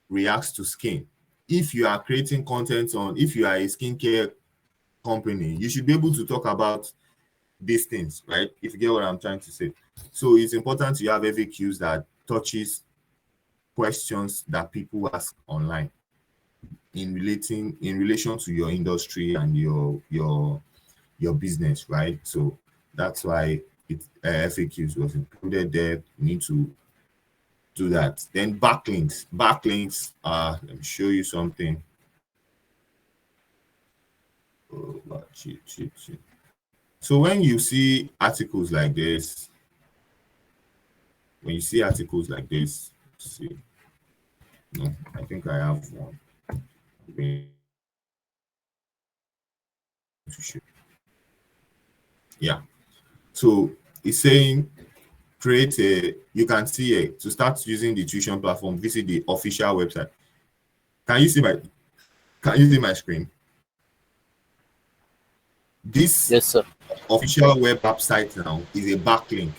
reacts to skin. If you are creating content on, if you are a skincare company, you should be able to talk about these things, right? If you get what I'm trying to say. So it's important to have FAQs that touches questions that people ask online in relation to your industry and your business, right? So that's why FAQs was included there. You need to do that. Then backlinks, let me show you something. Oh, cheat. So when you see articles like this, let's see, no, I think I have one. Yeah, so it's saying create a, you can see it to start using the tuition platform, visit the official website. Can you see my screen? This Yes, sir. official web website now is a backlink.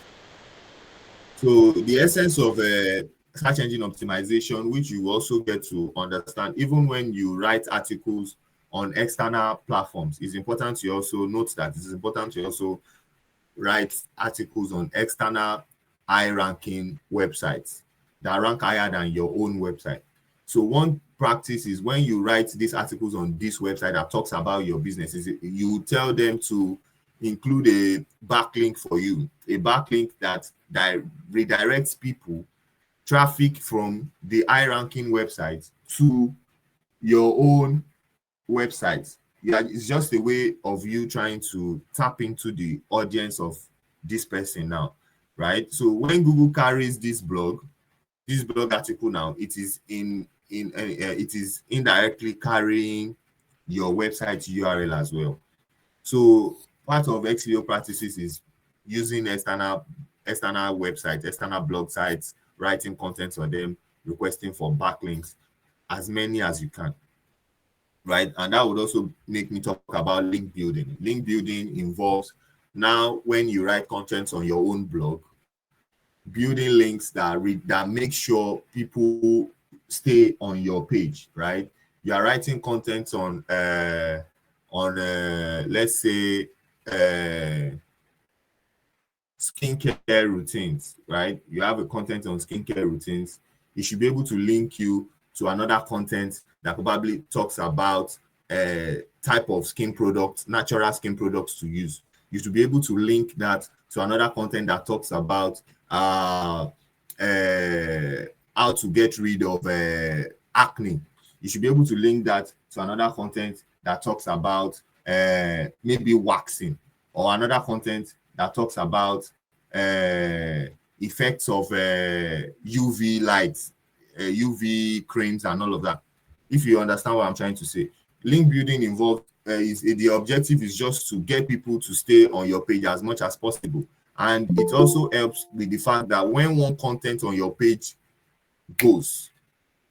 So the essence of search engine optimization, which you also get to understand, even when you write articles on external platforms, is important to also note that it is important to also write articles on external high-ranking websites that rank higher than your own website. So one practice is when you write these articles on this website that talks about your business, is you tell them to include a backlink for you, a backlink that redirects people, traffic from the high-ranking website to your own website. Yeah, it's just a way of you trying to tap into the audience of this person now, right? So when Google carries this blog article now, it is it is indirectly carrying your website URL as well. So part of XEO practices is using external websites, external blog sites, writing content for them, requesting for backlinks, as many as you can, right? And that would also make me talk about link building. Link building involves, now when you write content on your own blog, building links that make sure people stay on your page, right? You are writing content on let's say skincare routines, right? You have a content on skincare routines. It should be able to link you to another content that probably talks about type of skin products, natural skin products to use. You should be able to link that to another content that talks about how to get rid of acne. You should be able to link that to another content that talks about maybe waxing, or another content that talks about effects of UV lights, UV creams, and all of that. If you understand what I'm trying to say, link building involves the objective is just to get people to stay on your page as much as possible, and it also helps with the fact that when one content on your page goes,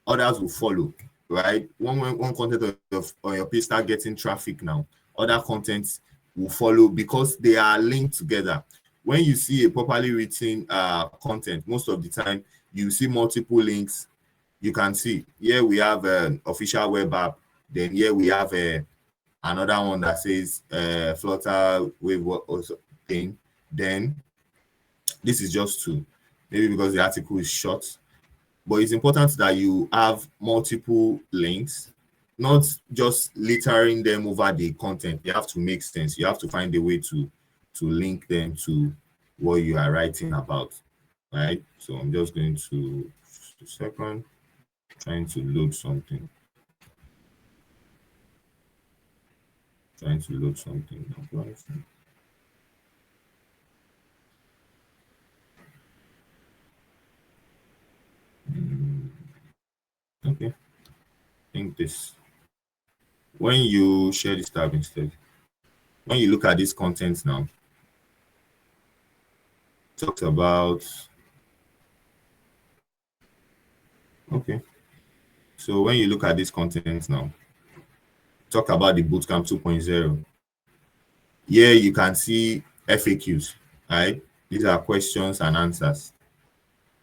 others will follow, right? One content on your page start getting traffic now, other contents will follow because they are linked together. When you see a properly written content, most of the time you see multiple links. You can see here we have an official web app, then here we have another one that says Flutter wave or thing. Then this is just two, maybe because the article is short, but it's important that you have multiple links, not just littering them over the content. They have to make sense. You have to find a way to link them to what you are writing about, right? So I'm just going to, just a second, trying to load something. Okay. I think this. When you share this tab instead, when you look at this content now, it talks about. Okay. So when you look at this content now, talk about the bootcamp 2.0. Here you can see FAQs, right? These are questions and answers.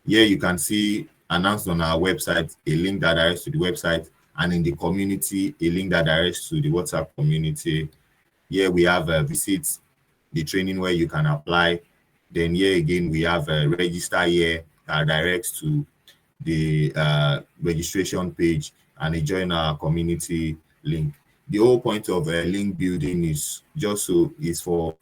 Here you can see announced on our website a link that directs to the website, and in the community a link that directs to the WhatsApp community. Here we have visit the training where you can apply. Then here again we have a register here that directs to the registration page and a join our community link. The whole point of link building is for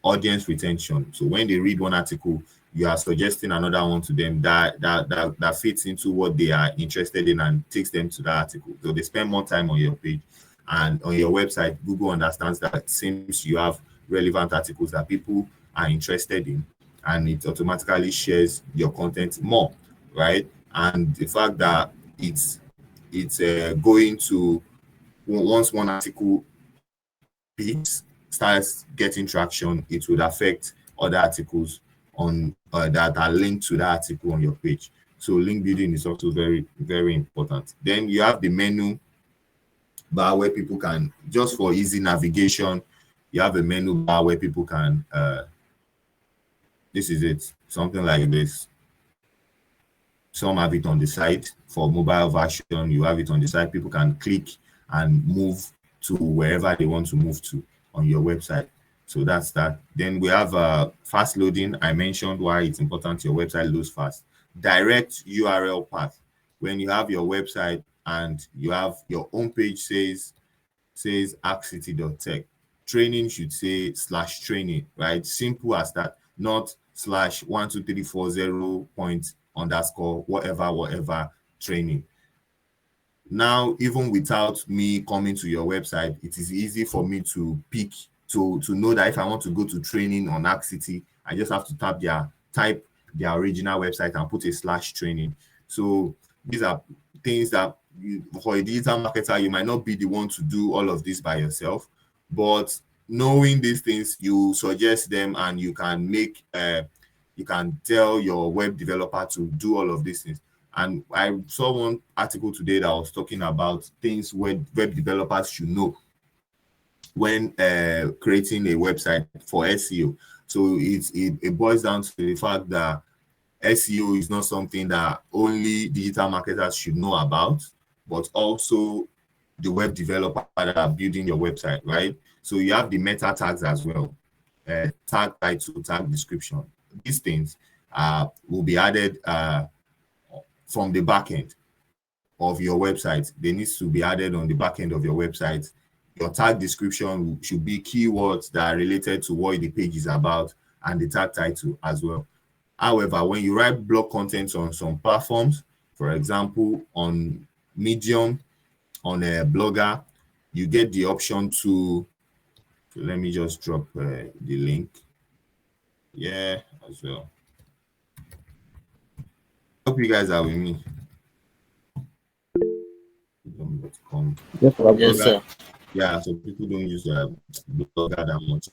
audience retention. So when they read one article, you are suggesting another one to them that fits into what they are interested in and takes them to that article. So they spend more time on your page and on your website. Google understands that since you have relevant articles that people are interested in, and it automatically shares your content more, right? And the fact that it's going to, once one article peaks, starts getting traction, it would affect other articles on that are linked to that article on your page. So link building is also very, very important. Then you have the menu bar where people can, just for easy navigation, you have a menu bar where people can this is it, something like this. Some have it on the side. For mobile version, you have it on the side. People can click and move to wherever they want to move to on your website. So that's that. Then we have fast loading. I mentioned why it's important your website loads fast. Direct URL path. When you have your website and you have your homepage says HackCity.tech, training should say /training, right? Simple as that. Not /12340 point underscore whatever training. Now, even without me coming to your website, it is easy for me to pick to know that if I want to go to training on HackCity, I just have to type their original website and put a /training. So these are things that for a digital marketer, you might not be the one to do all of this by yourself, but knowing these things, you suggest them and you can make you can tell your web developer to do all of these things. And I saw one article today that was talking about things web developers should know when creating a website for SEO. So it boils down to the fact that SEO is not something that only digital marketers should know about, but also the web developer that are building your website, right? So you have the meta tags as well, tag title, tag description. These things will be added from the backend of your website. They need to be added on the backend of your website. Your tag description should be keywords that are related to what the page is about, and the tag title as well. However, when you write blog content on some platforms, for example, on Medium, on a Blogger, you get the option to, so let me just drop the link. Yeah, as well. Hope you guys are with me. Yes, sir. Yes, sir. Yeah, so people don't use Blogger that much.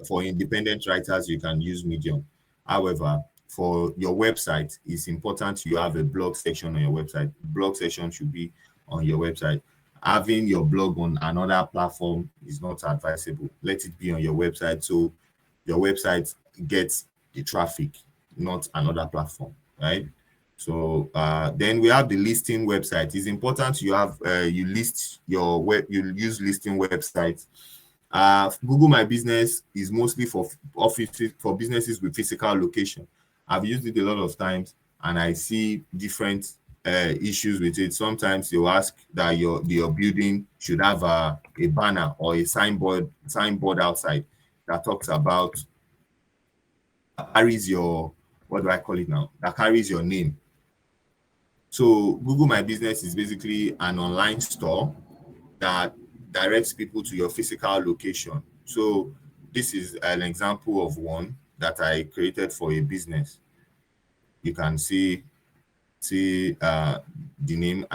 For independent writers, you can use Medium. However, for your website, it's important you have a blog section on your website. Blog section should be on your website. Having your blog on another platform is not advisable. Let it be on your website so your website gets the traffic, not another platform, right? So then we have the listing website. It's important you have you list your web, you use listing websites. Google My Business is mostly for offices, for businesses with physical location. I've used it a lot of times and I see different issues with it. Sometimes you'll ask that your building should have a banner or a signboard outside that talks about, carries your, what do I call it now? That carries your name. So Google My Business is basically an online store that directs people to your physical location. So this is an example of one that I created for a business. You can see the name.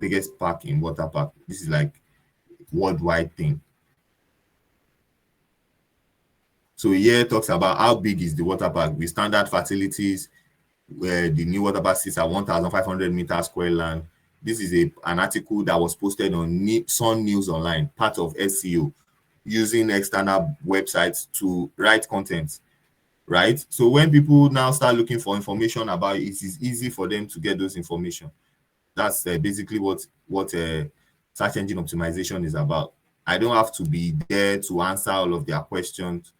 biggest park in water park. This is like worldwide thing. So here talks about how big is the water park with standard facilities, where the new water park sits at 1,500 meters square land. This is an article that was posted on Sun News Online, part of SEO, using external websites to write content, right? So when people now start looking for information about it, it is easy for them to get those information. That's basically what search engine optimization is about. I don't have to be there to answer all of their questions.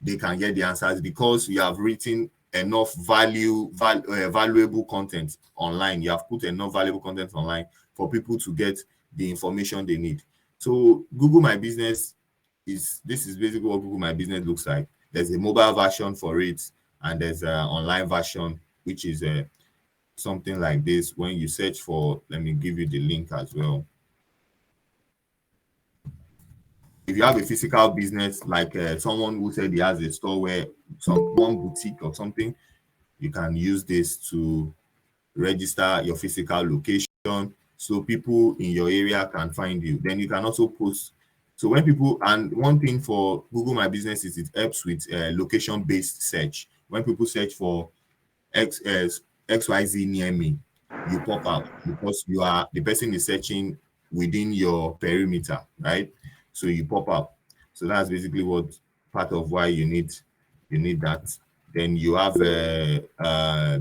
They can get the answers because you have written enough valuable content online. You have put enough valuable content online for people to get the information they need. So Google My Business is basically what Google My Business looks like. There's a mobile version for it, and there's an online version, which is something like this. When you search for, let me give you the link as well. If you have a physical business, like someone who said he has a store where one boutique or something, you can use this to register your physical location so people in your area can find you. Then you can also post. So when people, and one thing for Google My Business is it helps with location-based search. When people search for XYZ near me, you pop up because the person is searching within your perimeter, right? So you pop up. So that's basically what part of why you need that. Then you have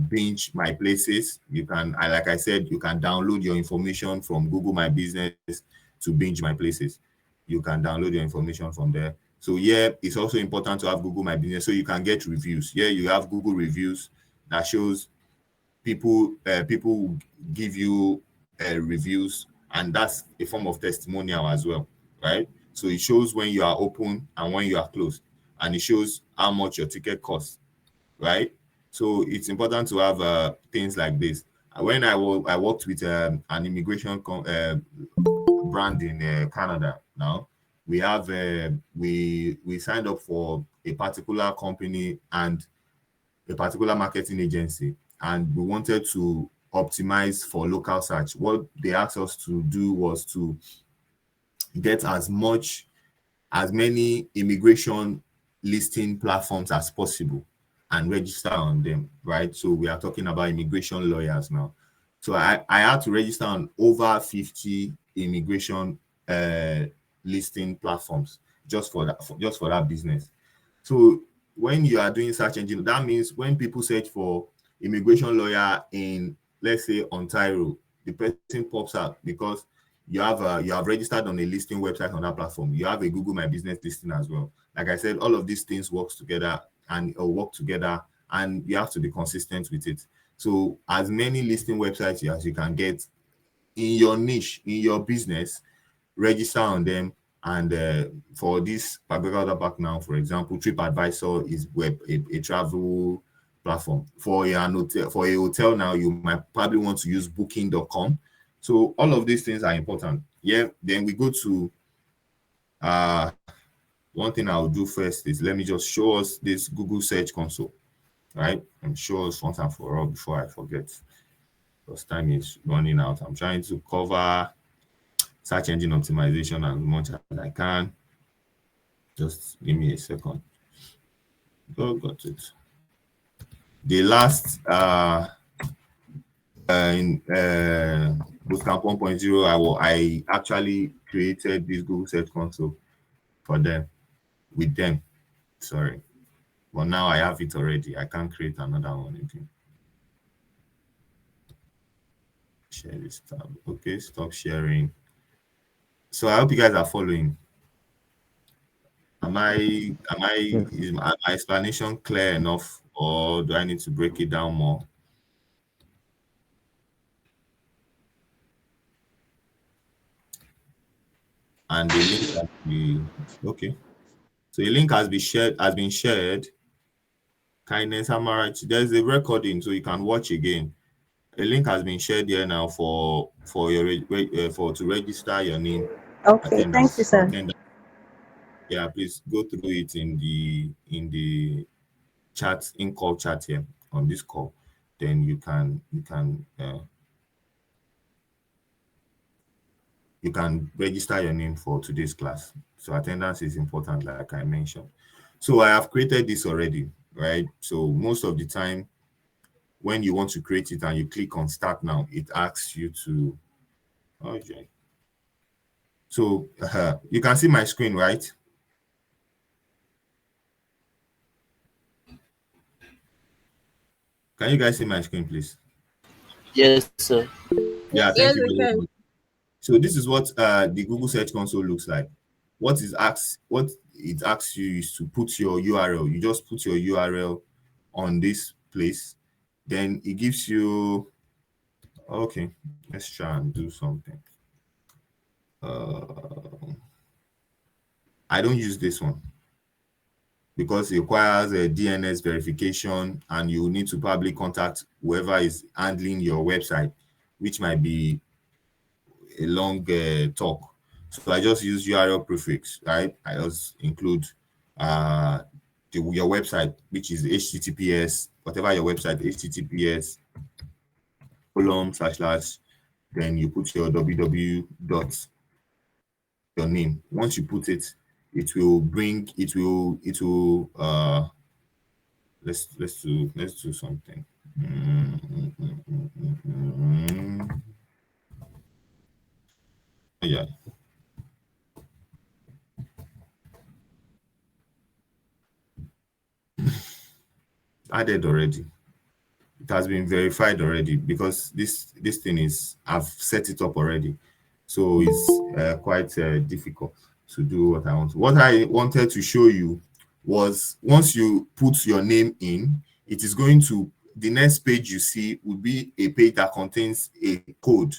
binge my places. You can, like I said, you can download your information from Google My Business to binge my places. You can download your information from there. So yeah, it's also important to have Google My Business so you can get reviews. Yeah, you have Google reviews that shows people give you reviews, and that's a form of testimonial as well, right? So it shows when you are open and when you are closed, and it shows how much your ticket costs, right? So it's important to have things like this. When I worked with an immigration brand in Canada. Now we have we signed up for a particular company and a particular marketing agency, and we wanted to optimize for local search. What they asked us to do was to get as many immigration listing platforms as possible and register on them, right? So we are talking about immigration lawyers now. So I had to register on over 50 immigration listing platforms just for that business. So when you are doing search engine, that means when people search for immigration lawyer in, let's say, Ontario, the person pops up because you have registered on a listing website on that platform. You have a Google My Business listing as well. Like I said, all of these things work together, and you have to be consistent with it. So as many listing websites as you can get in your niche, in your business, register on them. And for this particular back now, for example, TripAdvisor is a travel platform. For a hotel now, you might probably want to use booking.com. So all of these things are important. Yeah, then we go to one thing I'll do first is let me just show us this Google Search Console, right? And show us once and for all before I forget, because time is running out. I'm trying to cover search engine optimization as much as I can. Just give me a second. Oh, got it. The last in Bootcamp 1.0, I actually created this Google Search Console for them, with them. Sorry. But now I have it already. I can't create another one again. Share this tab. Okay, stop sharing. So I hope you guys are following. Is my explanation clear enough, or do I need to break it down more? And the link okay. So the link has been shared. Kindness Amarach. There's a recording, so you can watch again. A link has been shared here now for to register your name. Okay, thank you, sir. Yeah, please go through it in the chat, in call chat here on this call. Then you can you can register your name for today's class. So attendance is important, like I mentioned. So I have created this already, right? So most of the time, when you want to create it and you click on start now, it asks you to, okay. So you can see my screen, right? Can you guys see my screen, please? Yes, sir. Yeah, Yes, thank you we very can. much. So this is what the Google Search Console looks like. What it asks you is to put your URL. You just put your URL on this place. Then it gives you, okay, let's try and do something. I don't use this one because it requires a DNS verification and you need to probably contact whoever is handling your website, which might be a long talk. So I just use URL prefix, right? I just include your website, which is HTTPS, whatever your website, HTTPS :// then you put your www dot your name. Once you put it, it will bring let's do something. Yeah. Added already. It has been verified already because this thing is, I've set it up already, so it's quite difficult to do what I want. What I wanted to show you was once you put your name in, it is going to, the next page you see will be a page that contains a code.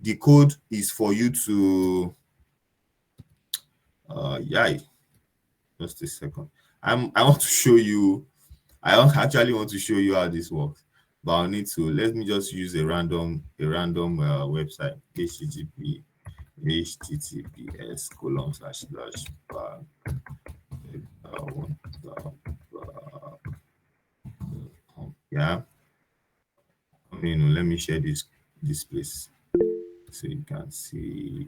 The code is for you to yeah, just a second. I want to show you, actually want to show you how this works, but I'll need to, let me just use a random website, https yeah. I mean, let me share this place so you can see.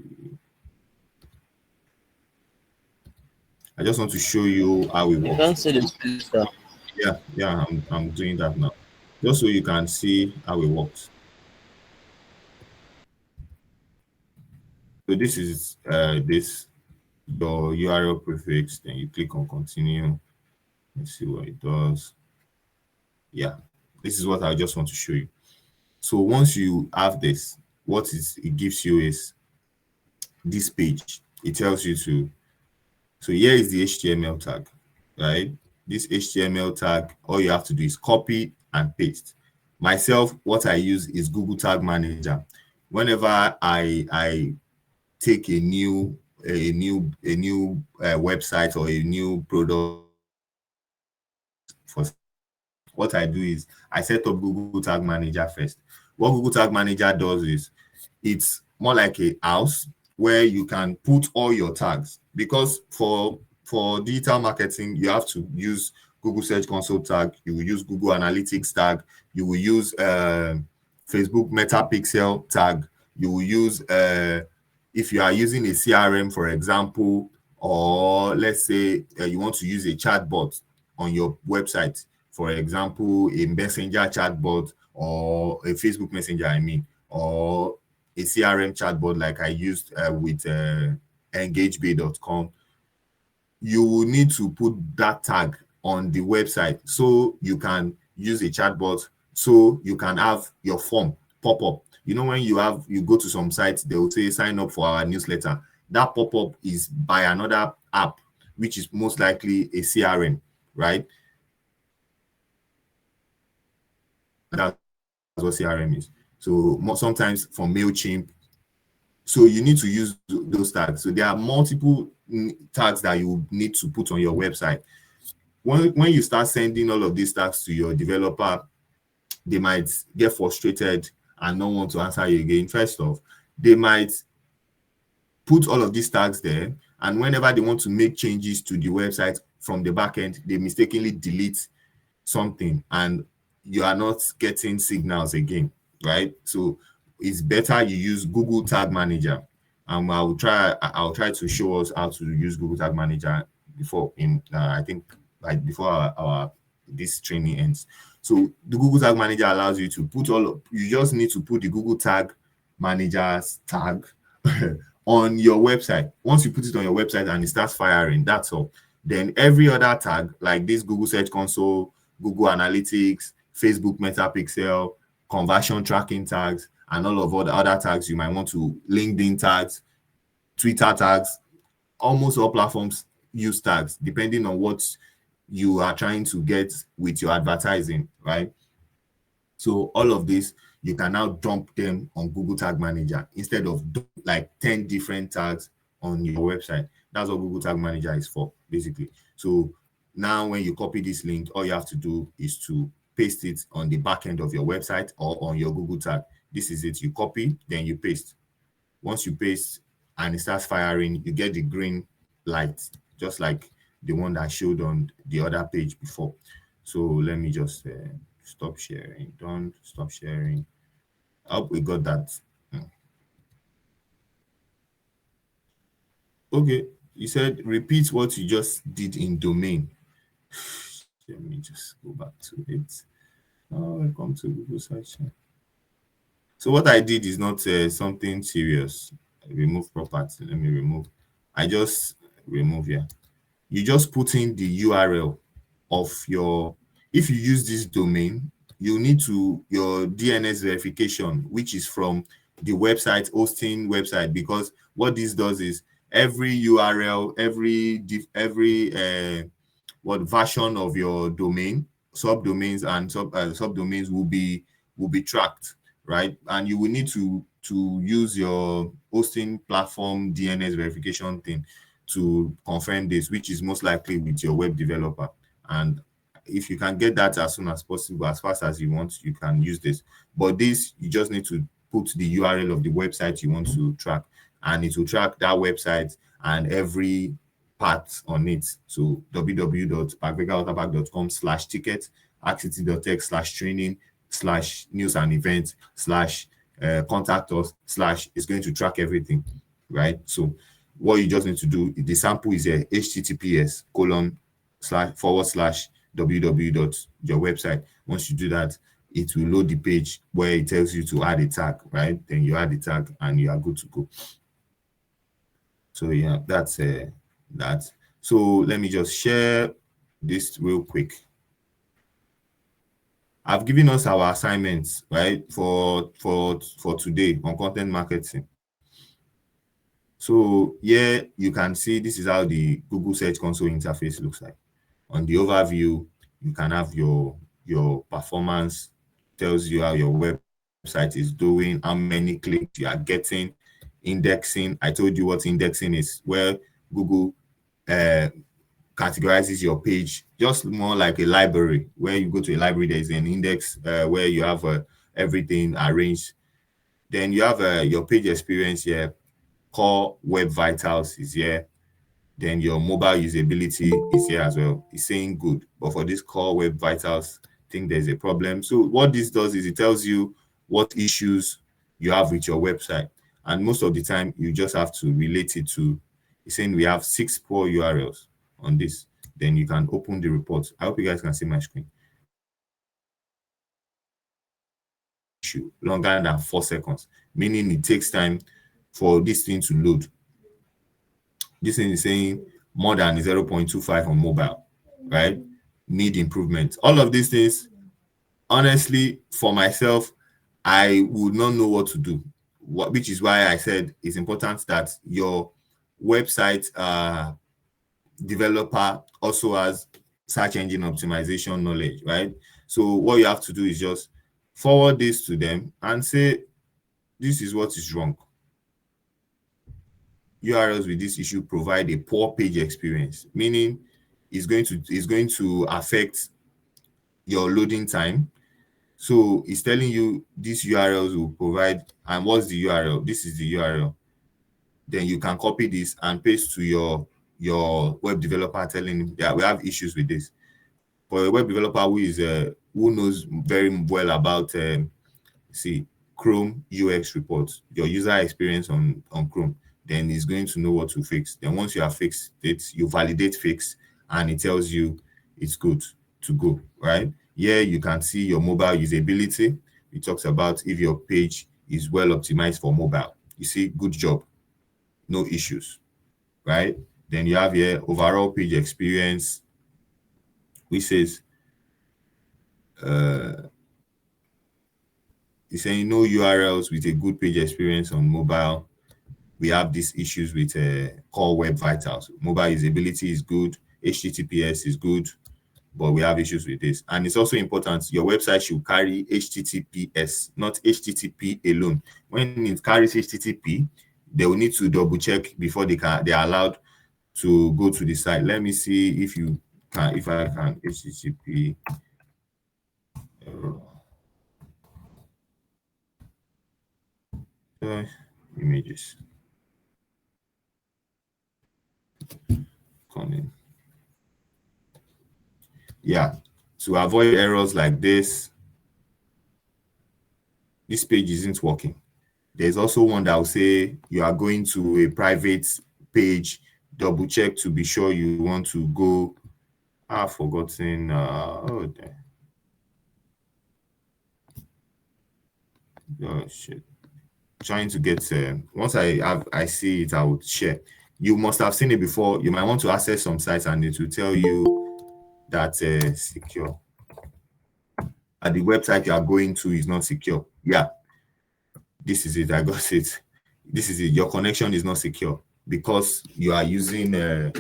I just want to show you how it You works. can't see the space, sir. Yeah, I'm doing that now, just so you can see how it works. So this is your URL prefix, then you click on continue. Let's see what it does. Yeah, this is what I just want to show you. So once you have this, what it gives you is this page. It tells you to, so here is the HTML tag, right? This HTML tag, all you have to do is copy and paste. Myself, what I use is Google Tag Manager. Whenever I take a new website or a new product, for what I do is I set up Google Tag Manager first. What Google Tag Manager does is it's more like a house where you can put all your tags, because for digital marketing you have to use Google Search Console tag, you will use Google Analytics tag, you will use Facebook Meta Pixel tag, you will use if you are using a CRM, for example, or let's say you want to use a chatbot on your website, for example, a messenger chatbot or a Facebook Messenger, I mean, or a CRM chatbot like I used with engagebay.com, you will need to put that tag on the website so you can use a chatbot, so you can have your form pop up. You know, when you go to some sites, they will say sign up for our newsletter. That pop-up is by another app, which is most likely a CRM, right? That's what CRM is. So sometimes from MailChimp. So you need to use those tags. So there are multiple tags that you need to put on your website. When you start sending all of these tags to your developer, they might get frustrated and not want to answer you again. First off, they might put all of these tags there, and whenever they want to make changes to the website from the backend, they mistakenly delete something and you are not getting signals again, right? So it's better you use Google Tag Manager. I'll try to show us how to use Google Tag Manager before I think like before our this training ends. So the Google Tag Manager allows you to put you just need to put the Google Tag Manager's tag on your website. Once you put it on your website and it starts firing, that's all. Then every other tag like this Google Search Console, Google Analytics, Facebook Meta Pixel, conversion tracking tags, and all of all the other tags you might want to, LinkedIn tags, Twitter tags, almost all platforms use tags depending on what you are trying to get with your advertising, right? So all of this, you can now dump them on Google Tag Manager instead of like 10 different tags on your website. That's what Google Tag Manager is for, basically. So now when you copy this link, all you have to do is to paste it on the back end of your website or on your Google Tag. This is it. You copy, then you paste. Once you paste and it starts firing, you get the green light, just like the one that I showed on the other page before. So let me just stop sharing. Don't stop sharing. I hope we got that. Okay, you said repeat what you just did in domain. Let me just go back to it. Welcome to Google section. So what I did is not something serious. Remove property. Let me remove. I just remove here. You just put in the URL of your, if you use this domain, you need to your DNS verification, which is from the website hosting website, because what this does is every URL, every what version of your domain, subdomains and subdomains will be tracked, right? And you will need to use your hosting platform DNS verification thing to confirm this, which is most likely with your web developer. And if you can get that as soon as possible, as fast as you want, you can use this. But this, you just need to put the URL of the website you want to track, and it will track that website and every part on it. So www.packbreakerwaterpark.com/ticket, hackcity.tech/training/news and events /contact us is going to track everything, right? So what you just need to do, the sample is a https://www. your website. Once you do that, it will load the page where it tells you to add a tag, right? Then you add the tag and you are good to go. So yeah, that's that. So let me just share this real quick. I've given us our assignments, right, for today on content marketing. So here you can see this is how the Google Search Console interface looks like. On the overview, you can have your performance, tells you how your website is doing, how many clicks you are getting, indexing. I told you what indexing is, where Google categorizes your page, just more like a library. Where you go to a library, there's an index where you have everything arranged. Then you have your page experience here. Core Web Vitals is here. Then your mobile usability is here as well. It's saying good, but for this Core Web Vitals, I think there's a problem. So what this does is it tells you what issues you have with your website, and most of the time you just have to relate it to. It's saying we have 6 poor URLs on this. Then you can open the report. I hope you guys can see my screen. Longer than 4 seconds, meaning it takes time for this thing to load. This thing is saying more than 0.25 on mobile, right? Need improvement. All of these things, honestly, for myself, I would not know what to do, which is why I said it's important that your website developer also has search engine optimization knowledge, right? So what you have to do is just forward this to them and say, this is what is wrong. URLs with this issue provide a poor page experience, meaning it's going to affect your loading time. So it's telling you these URLs will provide, and what's the URL? This is the URL. Then you can copy this and paste to your web developer, telling him, yeah, we have issues with this. For a web developer who knows very well about Chrome UX reports, your user experience on Chrome, then it's going to know what to fix. Then once you have fixed it, you validate fix, and it tells you it's good to go, right? Here you can see your mobile usability. It talks about if your page is well optimized for mobile. You see, good job, no issues, right? Then you have here overall page experience, which says it's saying no URLs with a good page experience on mobile. We have these issues with core web vitals. Mobile usability is good, HTTPS is good, but we have issues with this. And it's also important, your website should carry HTTPS, not HTTP alone. When it carries HTTP, they will need to double check before they are allowed to go to the site. Let me see if I can HTTP. Images. Coming. Yeah, to avoid errors like this page isn't working. There's also one that will say you are going to a private page, double check to be sure you want to go. I've forgotten. Oh shit. Trying to get once I see it, I would share. You must have seen it before. You might want to access some sites and it will tell you that secure. And the website you are going to is not secure. Yeah, this is it. I got it. This is it. Your connection is not secure because you are using the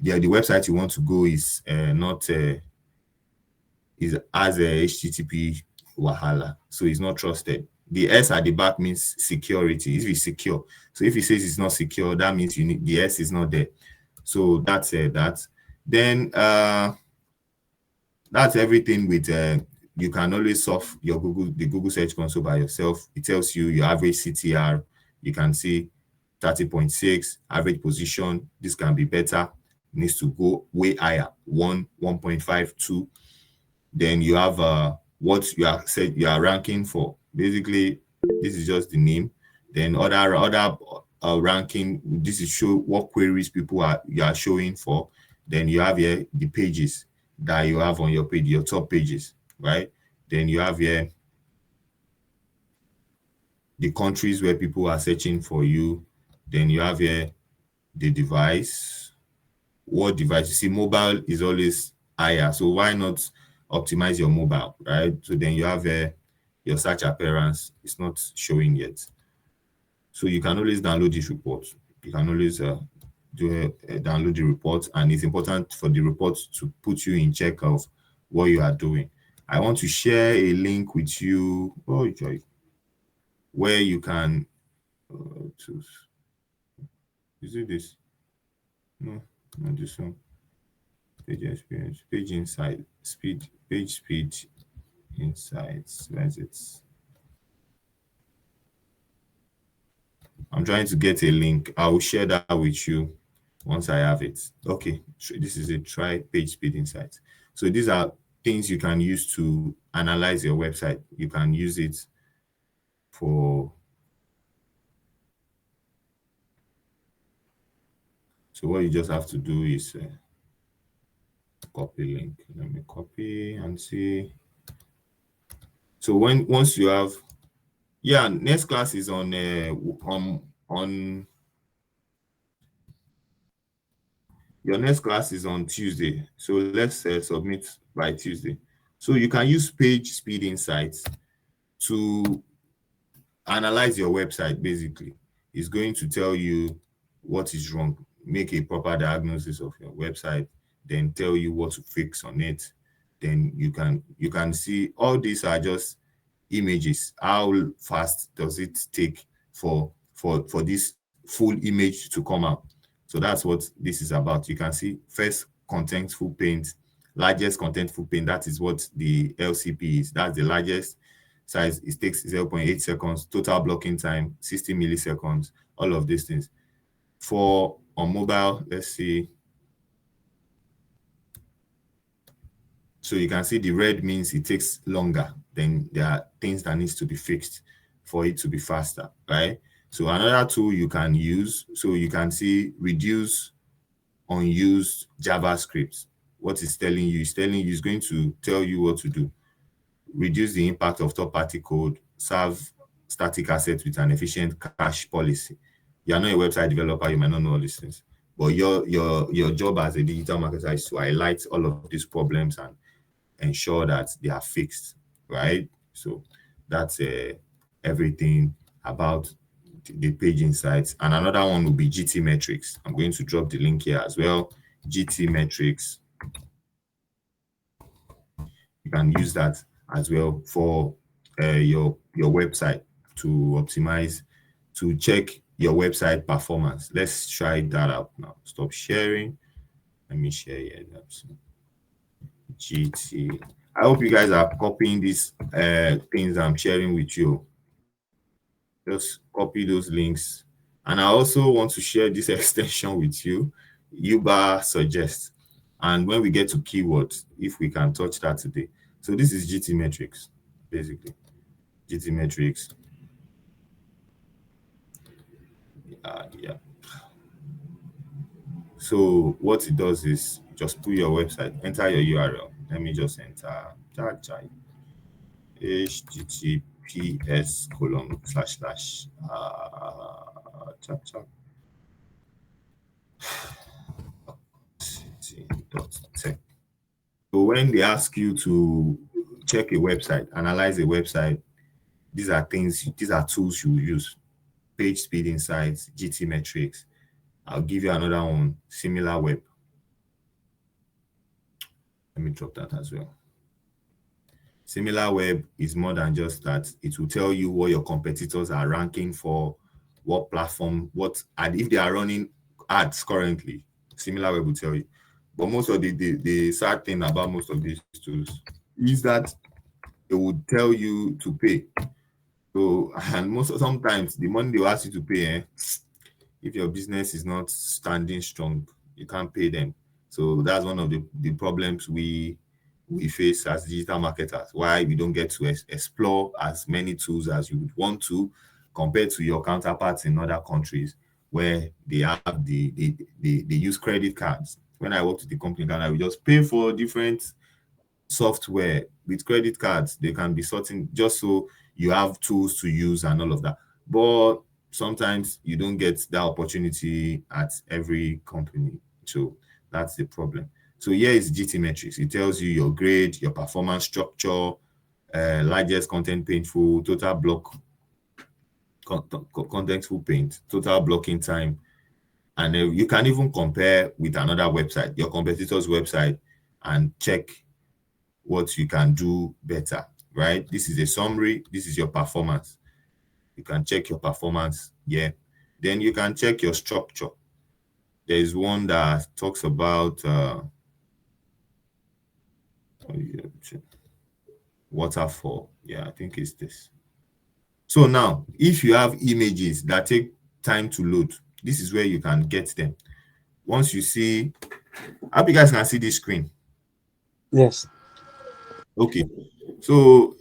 website you want to go is not is as a HTTP wahala, so it's not trusted. The S at the back means security. If it's secure, so if it says it's not secure, that means you need the S is not there. So that's that. Then that's everything with you can always solve the Google Search Console by yourself. It tells you your average CTR. You can see 30.6 average position. This can be better. It needs to go way higher. 1.5, 2. Then you have what you are ranking for. Basically, this is just the name. Then other ranking. This is show what queries you are showing for. Then you have here the pages that you have on your page, your top pages, right? Then you have here the countries where people are searching for you. Then you have here the device. What device? You see, mobile is always higher. So why not optimize your mobile, right? So then you have your search appearance. It's not showing yet. So you can always download this report. You can always download the report, and it's important for the report to put you in check of what you are doing. I want to share a link with you, where you can is it this? No, not this one. Page experience, page insight, speed, page speed insights. Where is it? I'm trying to get a link. I will share that with you once I have it. Okay, so this is a try page speed insights. So these are things you can use to analyze your website. You can use it for. So what you just have to do is copy link. Let me copy and see. So once you have, next class is on your next class is on Tuesday. So let's submit by Tuesday. So you can use page speed insights to analyze your website. Basically, it's going to tell you what is wrong, make a proper diagnosis of your website, then tell you what to fix on it. Then you can see all these are just images. How fast does it take for this full image to come out? So that's what this is about. You can see first contentful paint, largest contentful paint. That is what the LCP is. That's the largest size. It takes 0.8 seconds. Total blocking time 60 milliseconds. All of these things. For on mobile, let's see. So you can see the red means it takes longer. Then there are things that needs to be fixed for it to be faster, right? So another tool you can use, so you can see reduce unused JavaScript. What it's telling you is it's going to tell you what to do. Reduce the impact of third-party code, serve static assets with an efficient cache policy. You're not a website developer, you might not know all these things, but your job as a digital marketer is to highlight all of these problems and ensure that they are fixed, right? So that's everything about the page insights. And another one will be GT metrics. I'm going to drop the link here as well. GT metrics. You can use that as well for your website to optimize, to check your website performance. Let's try that out now. Stop sharing. Let me share here. GT. I hope you guys are copying these things I'm sharing with you. Just copy those links. And I also want to share this extension with you, Uber Suggest. And when we get to keywords, if we can touch that today. So this is GT metrics, basically. GT metrics. Yeah. So what it does is just put your website, enter your URL. Let me just enter https:// tech. So when they ask you to check a website, analyze a website, these are tools you will use. Page speed insights, GT metrics. I'll give you another one, similar web. Let me drop that as well. Similar web is more than just that. It will tell you what your competitors are ranking for, what platform, and if they are running ads currently. Similar web will tell you. But most of the sad thing about most of these tools is that it would tell you to pay. So, and sometimes the money they will ask you to pay, if your business is not standing strong, you can't pay them. So that's one of the problems we face as digital marketers, why we don't get to explore as many tools as you would want to, compared to your counterparts in other countries where they have they use credit cards. When I worked with the company, I would just pay for different software with credit cards. They can be sorting just so you have tools to use and all of that. But sometimes you don't get that opportunity at every company. So that's the problem. So here is GT metrics. It tells you your grade, your performance structure, largest content painful, total block, contentful paint, total blocking time. And you can even compare with another website, your competitor's website, and check what you can do better, right? This is a summary. This is your performance. You can check your performance here. Then you can check your structure. There is one that talks about waterfall. Yeah, I think it's this. So now, if you have images that take time to load, this is where you can get them. Once you see, I hope you guys can see this screen. Yes. Okay. So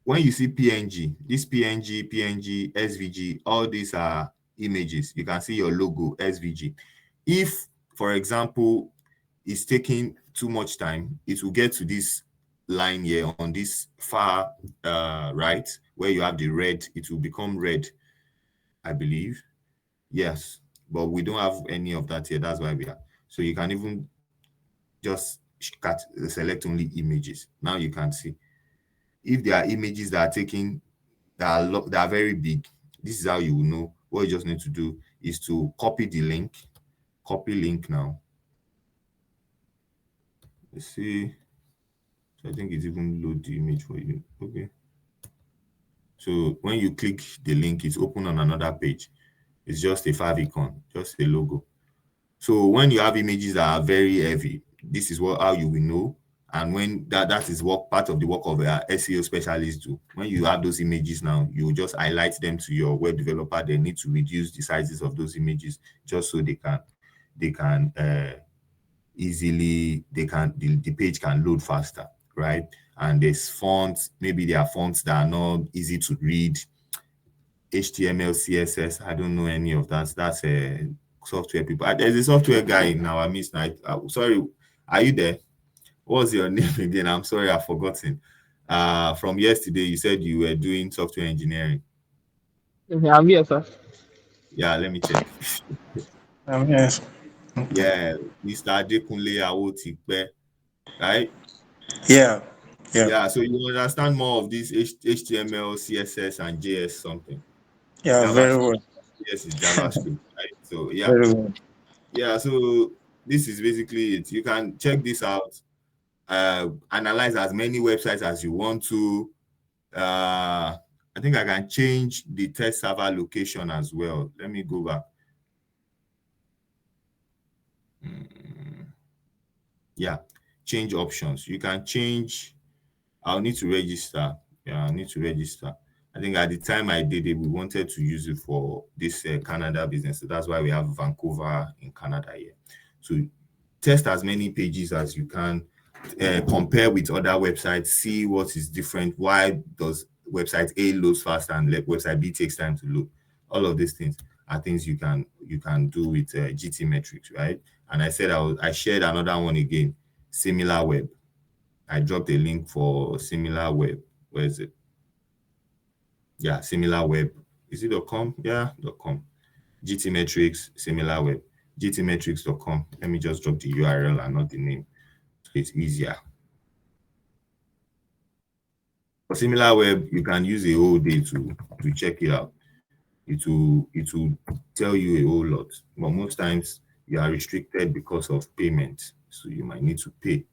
when you see PNG, this PNG, SVG, all these are images. You can see your logo, SVG. If, for example, it's taking too much time, it will get to this line here on this far right, where you have the red. It will become red, I believe. Yes, but we don't have any of that here. That's why we are. So you can even just select only images. Now you can see. If there are images that are taking, that are very big, this is how you will know. What you just need to do is to copy the link. Copy link now. Let's see. So I think it even load the image for you. Okay. So when you click the link, it's open on another page. It's just a favicon, just a logo. So when you have images that are very heavy, this is how you will know. And when that is part of the work of SEO specialists do. When you have those images now, you just highlight them to your web developer. They need to reduce the sizes of those images just so the page can load faster, right? And there's fonts, maybe there are fonts that are not easy to read. HTML, CSS. I don't know any of that. That's a software people. There's a software guy in our midst. Sorry, are you there? What's your name again? I'm sorry, I've forgotten. From yesterday, you said you were doing software engineering. I'm here, sir. Yeah, let me check. I'm here. Yeah, Mr. Adekunle Awotipe, right? Yeah. Yeah, so you understand more of this HTML, CSS, and JS something. Yeah, very JavaScript. well. Yes, it's JavaScript, right? So yeah. Very well. Yeah, so this is basically it. You can check this out. Analyze as many websites as you want to. I think I can change the test server location as well. Let me go back. Yeah, change options. You can change. I'll need to register. Yeah, I need to register. I think at the time I did it, we wanted to use it for this Canada business. So that's why we have Vancouver in Canada here. So test as many pages as you can, compare with other websites, see what is different. Why does website A loads fast and website B takes time to load? All of these things are things you can do with GT metrics, right? And I said I shared another one again, Similar Web. I dropped a link for Similar Web. Where is it? Yeah, Similar Web. Is it .com? Yeah, .com. GT metrics, Similar Web. GTmetrics.com. Let me just drop the URL and not the name. So it's easier. For Similar Web, you can use a whole day to check it out. It will tell you a whole lot. But most times you are restricted because of payment. So you might need to pay.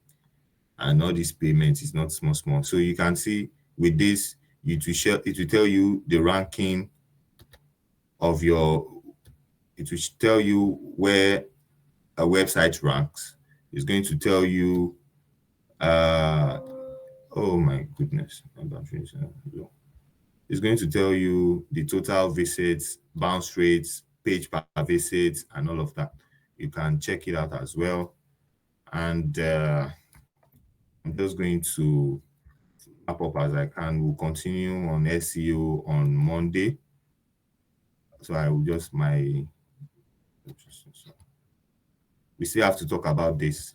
And all these payments is not small. So you can see with this, it will tell you the ranking of it will tell you where a website ranks. It's going to tell you oh my goodness, it's going to tell you the total visits, bounce rates, page per visit, and all of that. You can check it out as well. And I'm just going to wrap up as I can. We'll continue on SEO on Monday. So I will we still have to talk about this.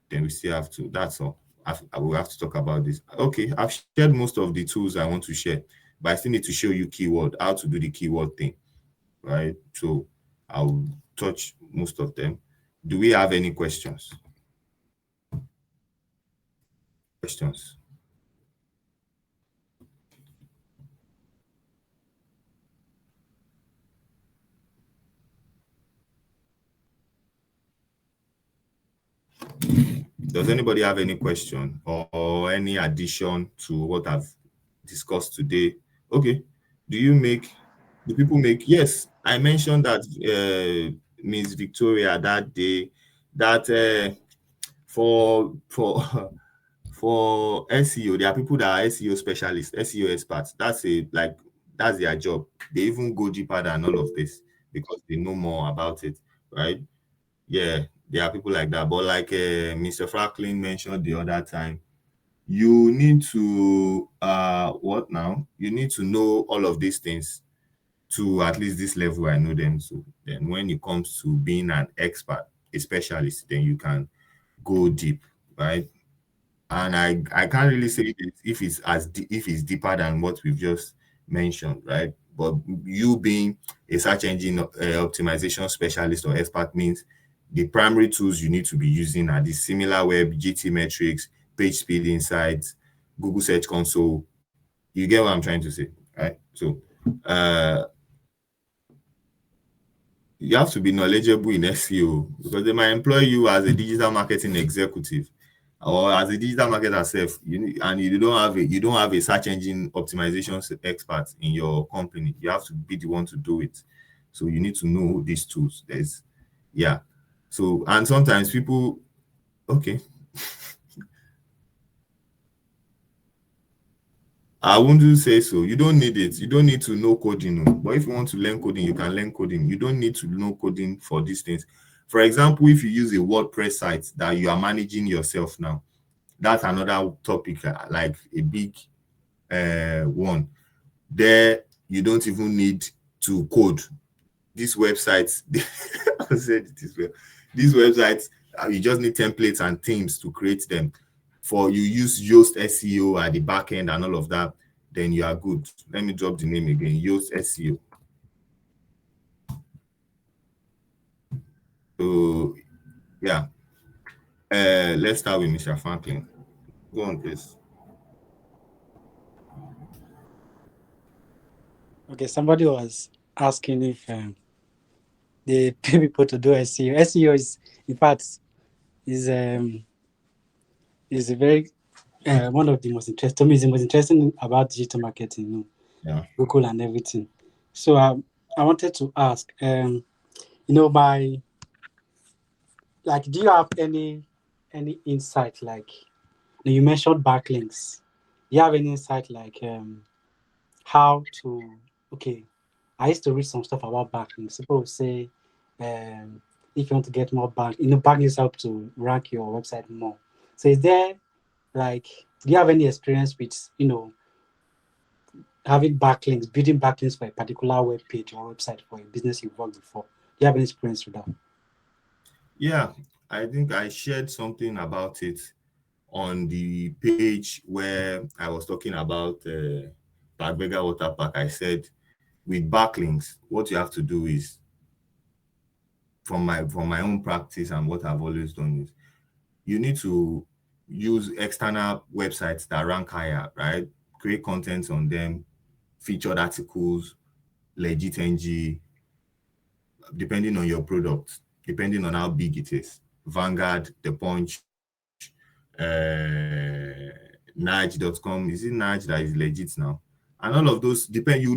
Then we still have to, that's all. I will have to talk about this. Okay, I've shared most of the tools I want to share, but I still need to show you how to do the keyword thing, right? So I'll touch most of them. Do we have any questions? Questions? Does anybody have any question or any addition to what I've discussed today? Okay. Do people make? Yes, I mentioned that Miss Victoria that day that for for SEO, there are people that are SEO specialists, SEO experts. That's their job. They even go deeper than all of this because they know more about it, right? Yeah, there are people like that. But like Mr. Franklin mentioned the other time, you need to what now? You need to know all of these things to at least this level. I know them. So then when it comes to being an expert, a specialist, then you can go deep, right? And I can't really say if it's deeper than what we've just mentioned, right? But you being a search engine optimization specialist or expert means the primary tools you need to be using are the Similar Web, GT metrics, page speed insights, Google Search Console. You get what I'm trying to say, right? So you have to be knowledgeable in SEO because they might employ you as a digital marketing executive or as a digital marketer self, and you don't have a search engine optimization expert in your company. You have to be the one to do it. So you need to know these tools. So and sometimes people, okay. I wouldn't say so. You don't need it. You don't need to know coding. But if you want to learn coding, you can learn coding. You don't need to know coding for these things. For example, if you use a WordPress site that you are managing yourself now, that's another topic, like a big one. There, you don't even need to code. These websites, I said it this way. These websites, you just need templates and themes to create them. For you use Yoast SEO at the back end and all of that, then you are good. Let me drop the name again, Yoast SEO. So yeah, let's start with Mr. Franklin. Go on, please. Okay, somebody was asking if they pay people to do SEO. SEO is, in fact, is a very one of the most interesting. To me, is the most interesting about digital marketing. Yeah. Google and everything. So I wanted to ask, by like, do you have any insight? Like, you mentioned backlinks. Do you have any insight like how to? Okay, I used to read some stuff about backlinks. People would say, if you want to get more backlinks help to rank your website more. So is there like, do you have any experience with having backlinks, building backlinks for a particular web page or website for a business you've worked before? Do you have any experience with that? Yeah, I think I shared something about it on the page where I was talking about Bagvega Water Park. I said with backlinks, what you have to do is from my own practice and what I've always done is you need to use external websites that rank higher, right? Create content on them, featured articles, legit NG, depending on your product, depending on how big it is. Vanguard, The Punch, Nudge.com. Is it Nudge that is legit now? And all of those depend. You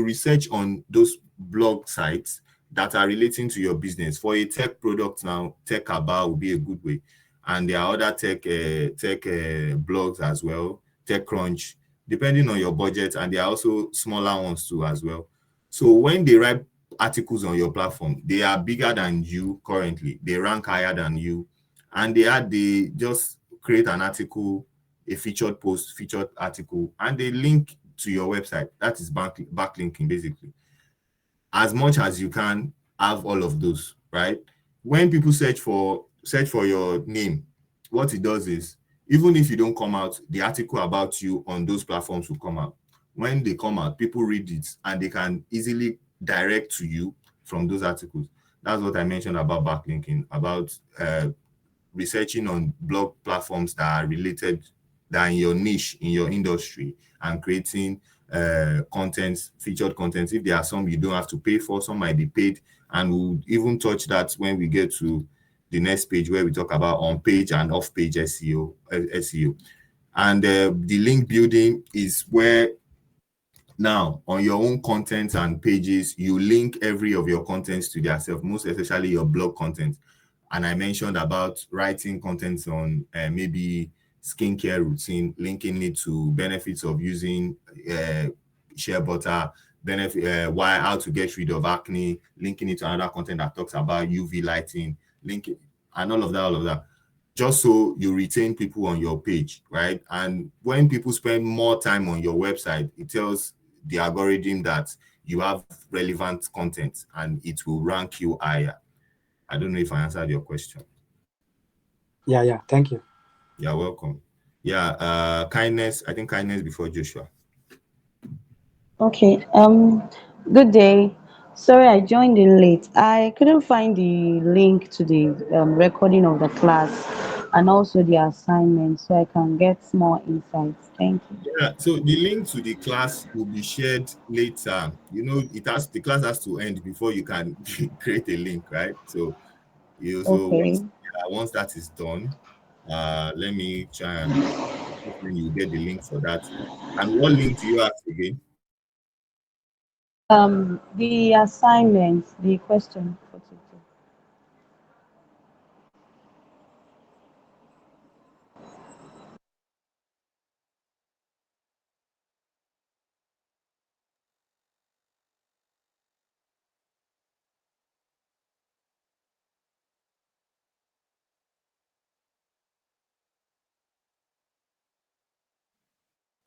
research on those blog sites that are relating to your business. For a tech product now, Tech About will be a good way. And there are other tech blogs as well, TechCrunch, depending on your budget. And there are also smaller ones too as well. So when they write articles on your platform, they are bigger than you currently. They rank higher than you. And they just create an article, a featured post, featured article, and they link to your website. That is backlinking, basically. As much as you can have all of those, right? When people search for your name, what it does is, even if you don't come out, the article about you on those platforms will come out. When they come out, people read it and they can easily direct to you from those articles. That's what I mentioned about backlinking, about researching on blog platforms that are related, that are in your niche, in your industry, and creating content, featured content. If there are some you don't have to pay for, some might be paid, and we'll even touch that when we get to the next page where we talk about on-page and off-page SEO. And the link building is where now on your own content and pages, you link every of your contents to themselves, most especially your blog content. And I mentioned about writing content on maybe skincare routine, linking it to benefits of using shea butter, how to get rid of acne, linking it to another content that talks about UV lighting, linking, and all of that. Just so you retain people on your page, right? And when people spend more time on your website, it tells the algorithm that you have relevant content and it will rank you higher. I don't know if I answered your question. Yeah. Thank you. You're welcome. Yeah, kindness. I think kindness before Joshua. Okay. Good day. Sorry, I joined in late. I couldn't find the link to the recording of the class and also the assignment, so I can get more insights. Thank you. Yeah, so the link to the class will be shared later. The class has to end before you can create a link, right? So Okay. once that is done, let me try and when you get the link for that. And what link do you have again? The assignment, the question for today.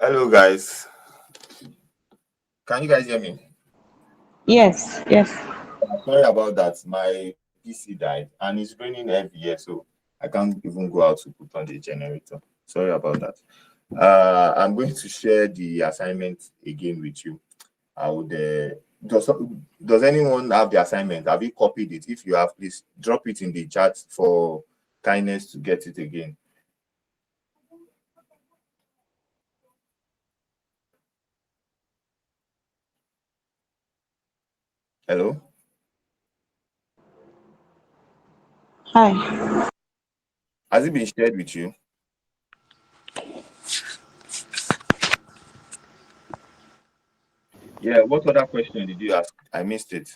Hello, guys. Can you guys hear me? Yes, yes. Sorry about that. My PC died and it's raining every year, so I can't even go out to put on the generator. Sorry about that. I'm going to share the assignment again with you. I would does anyone have the assignment? Have you copied it? If you have, please drop it in the chat for kindness to get it again. Hello? Hi. Has it been shared with you? Yeah, what other question did you ask? I missed it.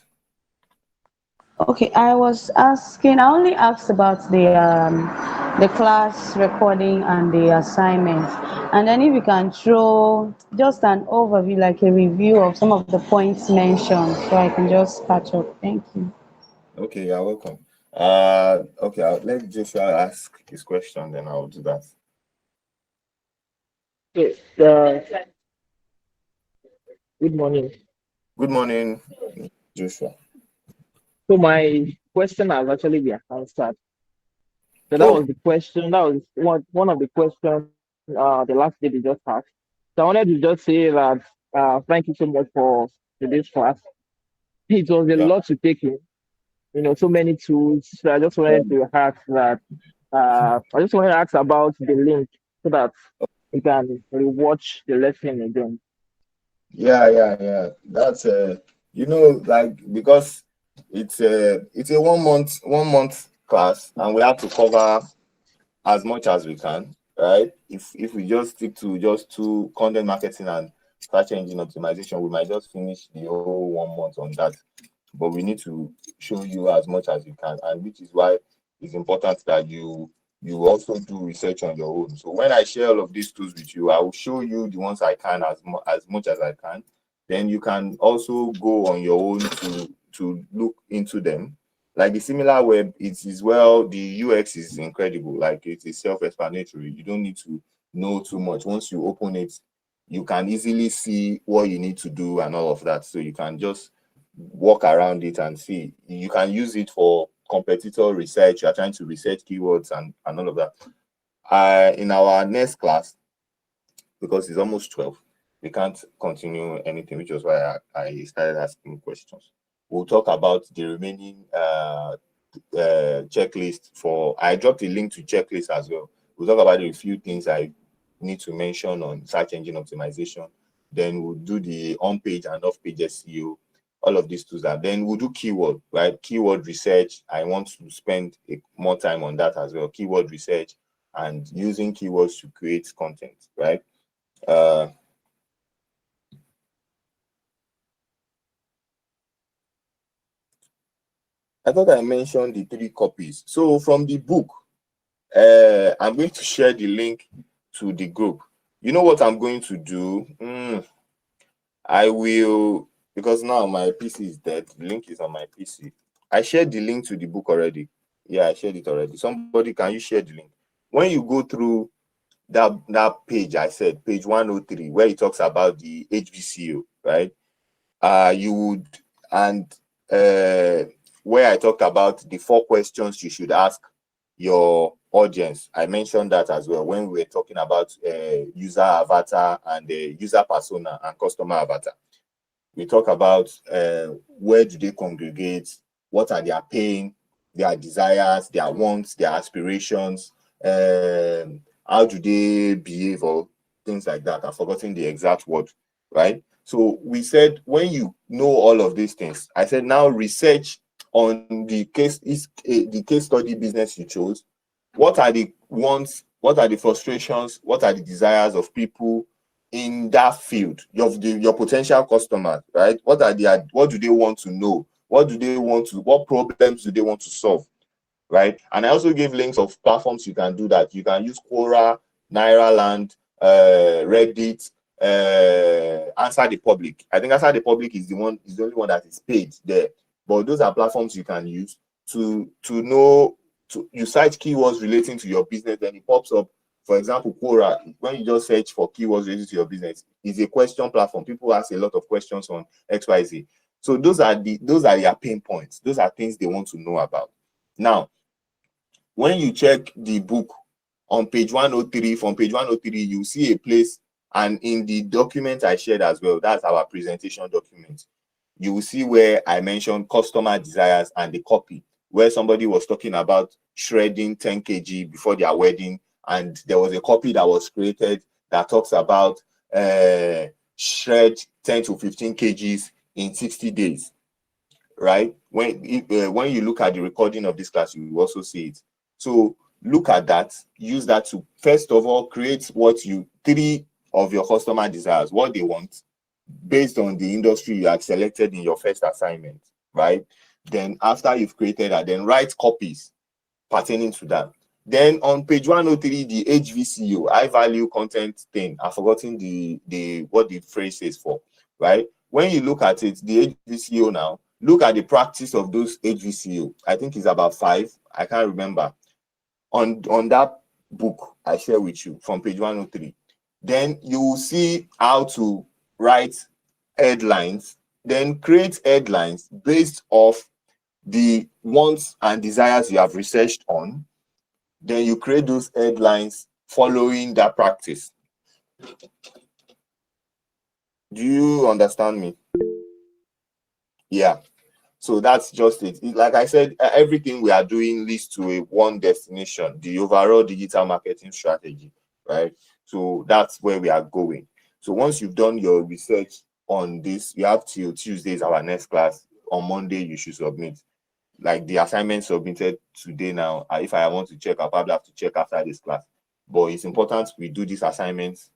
Okay, I was asking, I only asked about the class recording and the assignments. And then if you can throw just an overview, like a review of some of the points mentioned, so I can just catch up. Thank you. Okay, you're welcome. Okay, I'll let Joshua ask his question, then I'll do that. Okay. Good morning. Good morning, Joshua. So my question has actually been answered. So that was Oh, the question. That was one of the questions the last day they just asked. So I wanted to just say that thank you so much for today's class. It was a yeah. lot to take in, so many tools. So I just wanted to ask that I just wanted to ask about the link so that you can rewatch the lesson again. Yeah. That's like because it's a 1 month class, and we have to cover as much as we can, right? If we just stick to just two content marketing and search engine optimization, we might just finish the whole 1 month on that. But we need to show you as much as we can, and which is why it's important that you also do research on your own. So when I share all of these tools with you, I will show you the ones I can as much as I can. Then you can also go on your own to look into them. Like the similar web, it is well, the UX is incredible. Like it is self-explanatory. You don't need to know too much. Once you open it, you can easily see what you need to do and all of that. So you can just walk around it and see. You can use it for competitor research. You are trying to research keywords and all of that. In our next class, because it's almost 12, we can't continue anything, which was why I started asking questions. We'll talk about the remaining checklist for. I dropped a link to checklist as well. We'll talk about a few things I need to mention on search engine optimization. Then we'll do the on-page and off-page SEO, all of these tools. And then we'll do keyword, right? Keyword research. I want to spend more time on that as well. Keyword research and using keywords to create content, right? I thought I mentioned the 3 copies. So from the book, I'm going to share the link to the group. You know what I'm going to do? I will, because now my PC is dead. The link is on my PC. I shared the link to the book already. Yeah, I shared it already. Somebody, can you share the link? When you go through that page, I said page 103, where it talks about the HBCO, right? You would, and where I talked about the 4 questions you should ask your audience. I mentioned that as well when we were talking about user avatar and user persona and customer avatar. We talk about where do they congregate, what are their pain, their desires, their wants, their aspirations, how do they behave, or things like that. I've forgotten the exact word, right? So we said when you know all of these things, I said now research on the case study business you chose. What are the wants? What are the frustrations? What are the desires of people in that field? Your potential customers, right? What do they want to know? What problems do they want to solve? Right? And I also gave links of platforms you can do that. You can use Quora, Nairaland, Reddit, Answer the Public. I think Answer the Public is the only one that is paid there. But those are platforms you can use to know. You cite keywords relating to your business, then it pops up For example, Quora, when you just search for keywords related to your business, is a question platform. People ask a lot of questions on XYZ. So those are their pain points. Those are things they want to know about. Now, when you check the book on page 103, from page 103, you see a place, and in the document I shared as well, that's our presentation document, you will see where I mentioned customer desires and the copy, where somebody was talking about shredding 10 kg before their wedding, and there was a copy that was created that talks about shred 10 to 15 kgs in 60 days, right? When you look at the recording of this class, you will also see it. So look at that, use that to, first of all, create three of your customer desires, what they want, based on the industry you have selected in your first assignment, right? Then after you've created that, then write copies pertaining to that. Then on page 103, the HVCO, high value content thing, I've forgotten what the phrase is for, right? When you look at it, the HVCO now, look at the practice of those HVCO. I think it's about 5. I can't remember. On that book I share with you from page 103. Then you will see how to write headlines, then create headlines based off the wants and desires you have researched on. Then you create those headlines following that practice. Do you understand me? Yeah. So that's just it. Like I said, everything we are doing leads to one destination, the overall digital marketing strategy, right? So that's where we are going. So once you've done your research on this, you have till Tuesday is our next class. On Monday, you should submit. Like the assignment submitted today now, if I want to check, I'll probably have to check after this class. But it's important we do these assignments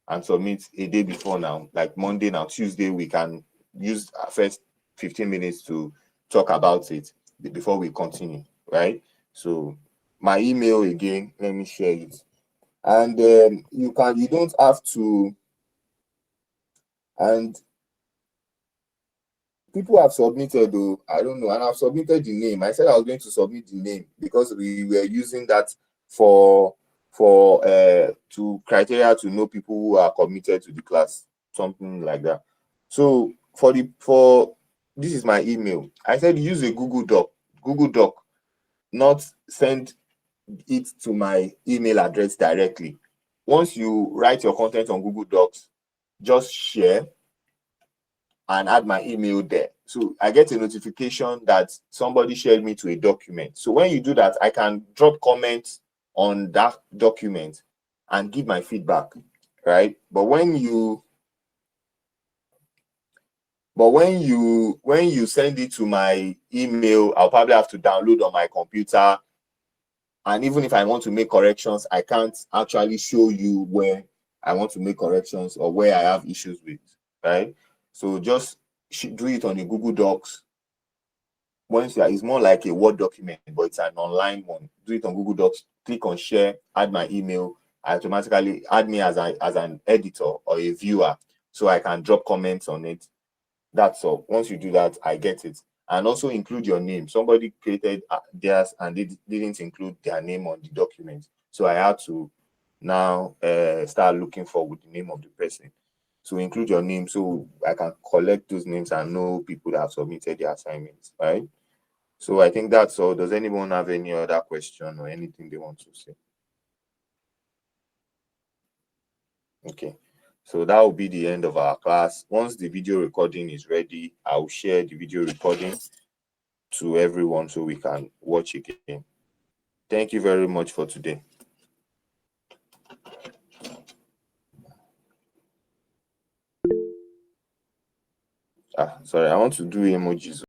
and submit a day before now. Like Monday now, Tuesday, we can use our first 15 minutes to talk about it before we continue, right? So my email again, let me share it. And you don't have to, and people have submitted, though, I don't know, and I've submitted the name. I said I was going to submit the name because we were using that for to criteria to know people who are committed to the class, something like that. So for this is my email. I said use a Google Doc, not send it to my email address directly. Once you write your content on Google Docs, just share and add my email there. So I get a notification that somebody shared me to a document. So when you do that, I can drop comments on that document and give my feedback, right? But when you send it to my email, I'll probably have to download on my computer. And even if I want to make corrections, I can't actually show you where I want to make corrections or where I have issues with, right? So just do it on the Google Docs. It's more like a Word document, but it's an online one. Do it on Google Docs, click on share, add my email, automatically add me as an editor or a viewer so I can drop comments on it. That's all. Once you do that, I get it. And also include your name. Somebody created theirs and they didn't include their name on the document. So I had to now start looking for the name of the person. So include your name so I can collect those names and know people that have submitted their assignments, right? So I think that's all. Does anyone have any other question or anything they want to say? Okay. So that will be the end of our class. Once the video recording is ready, I'll share the video recording to everyone so we can watch again. Thank you very much for today. Sorry, I want to do emojis.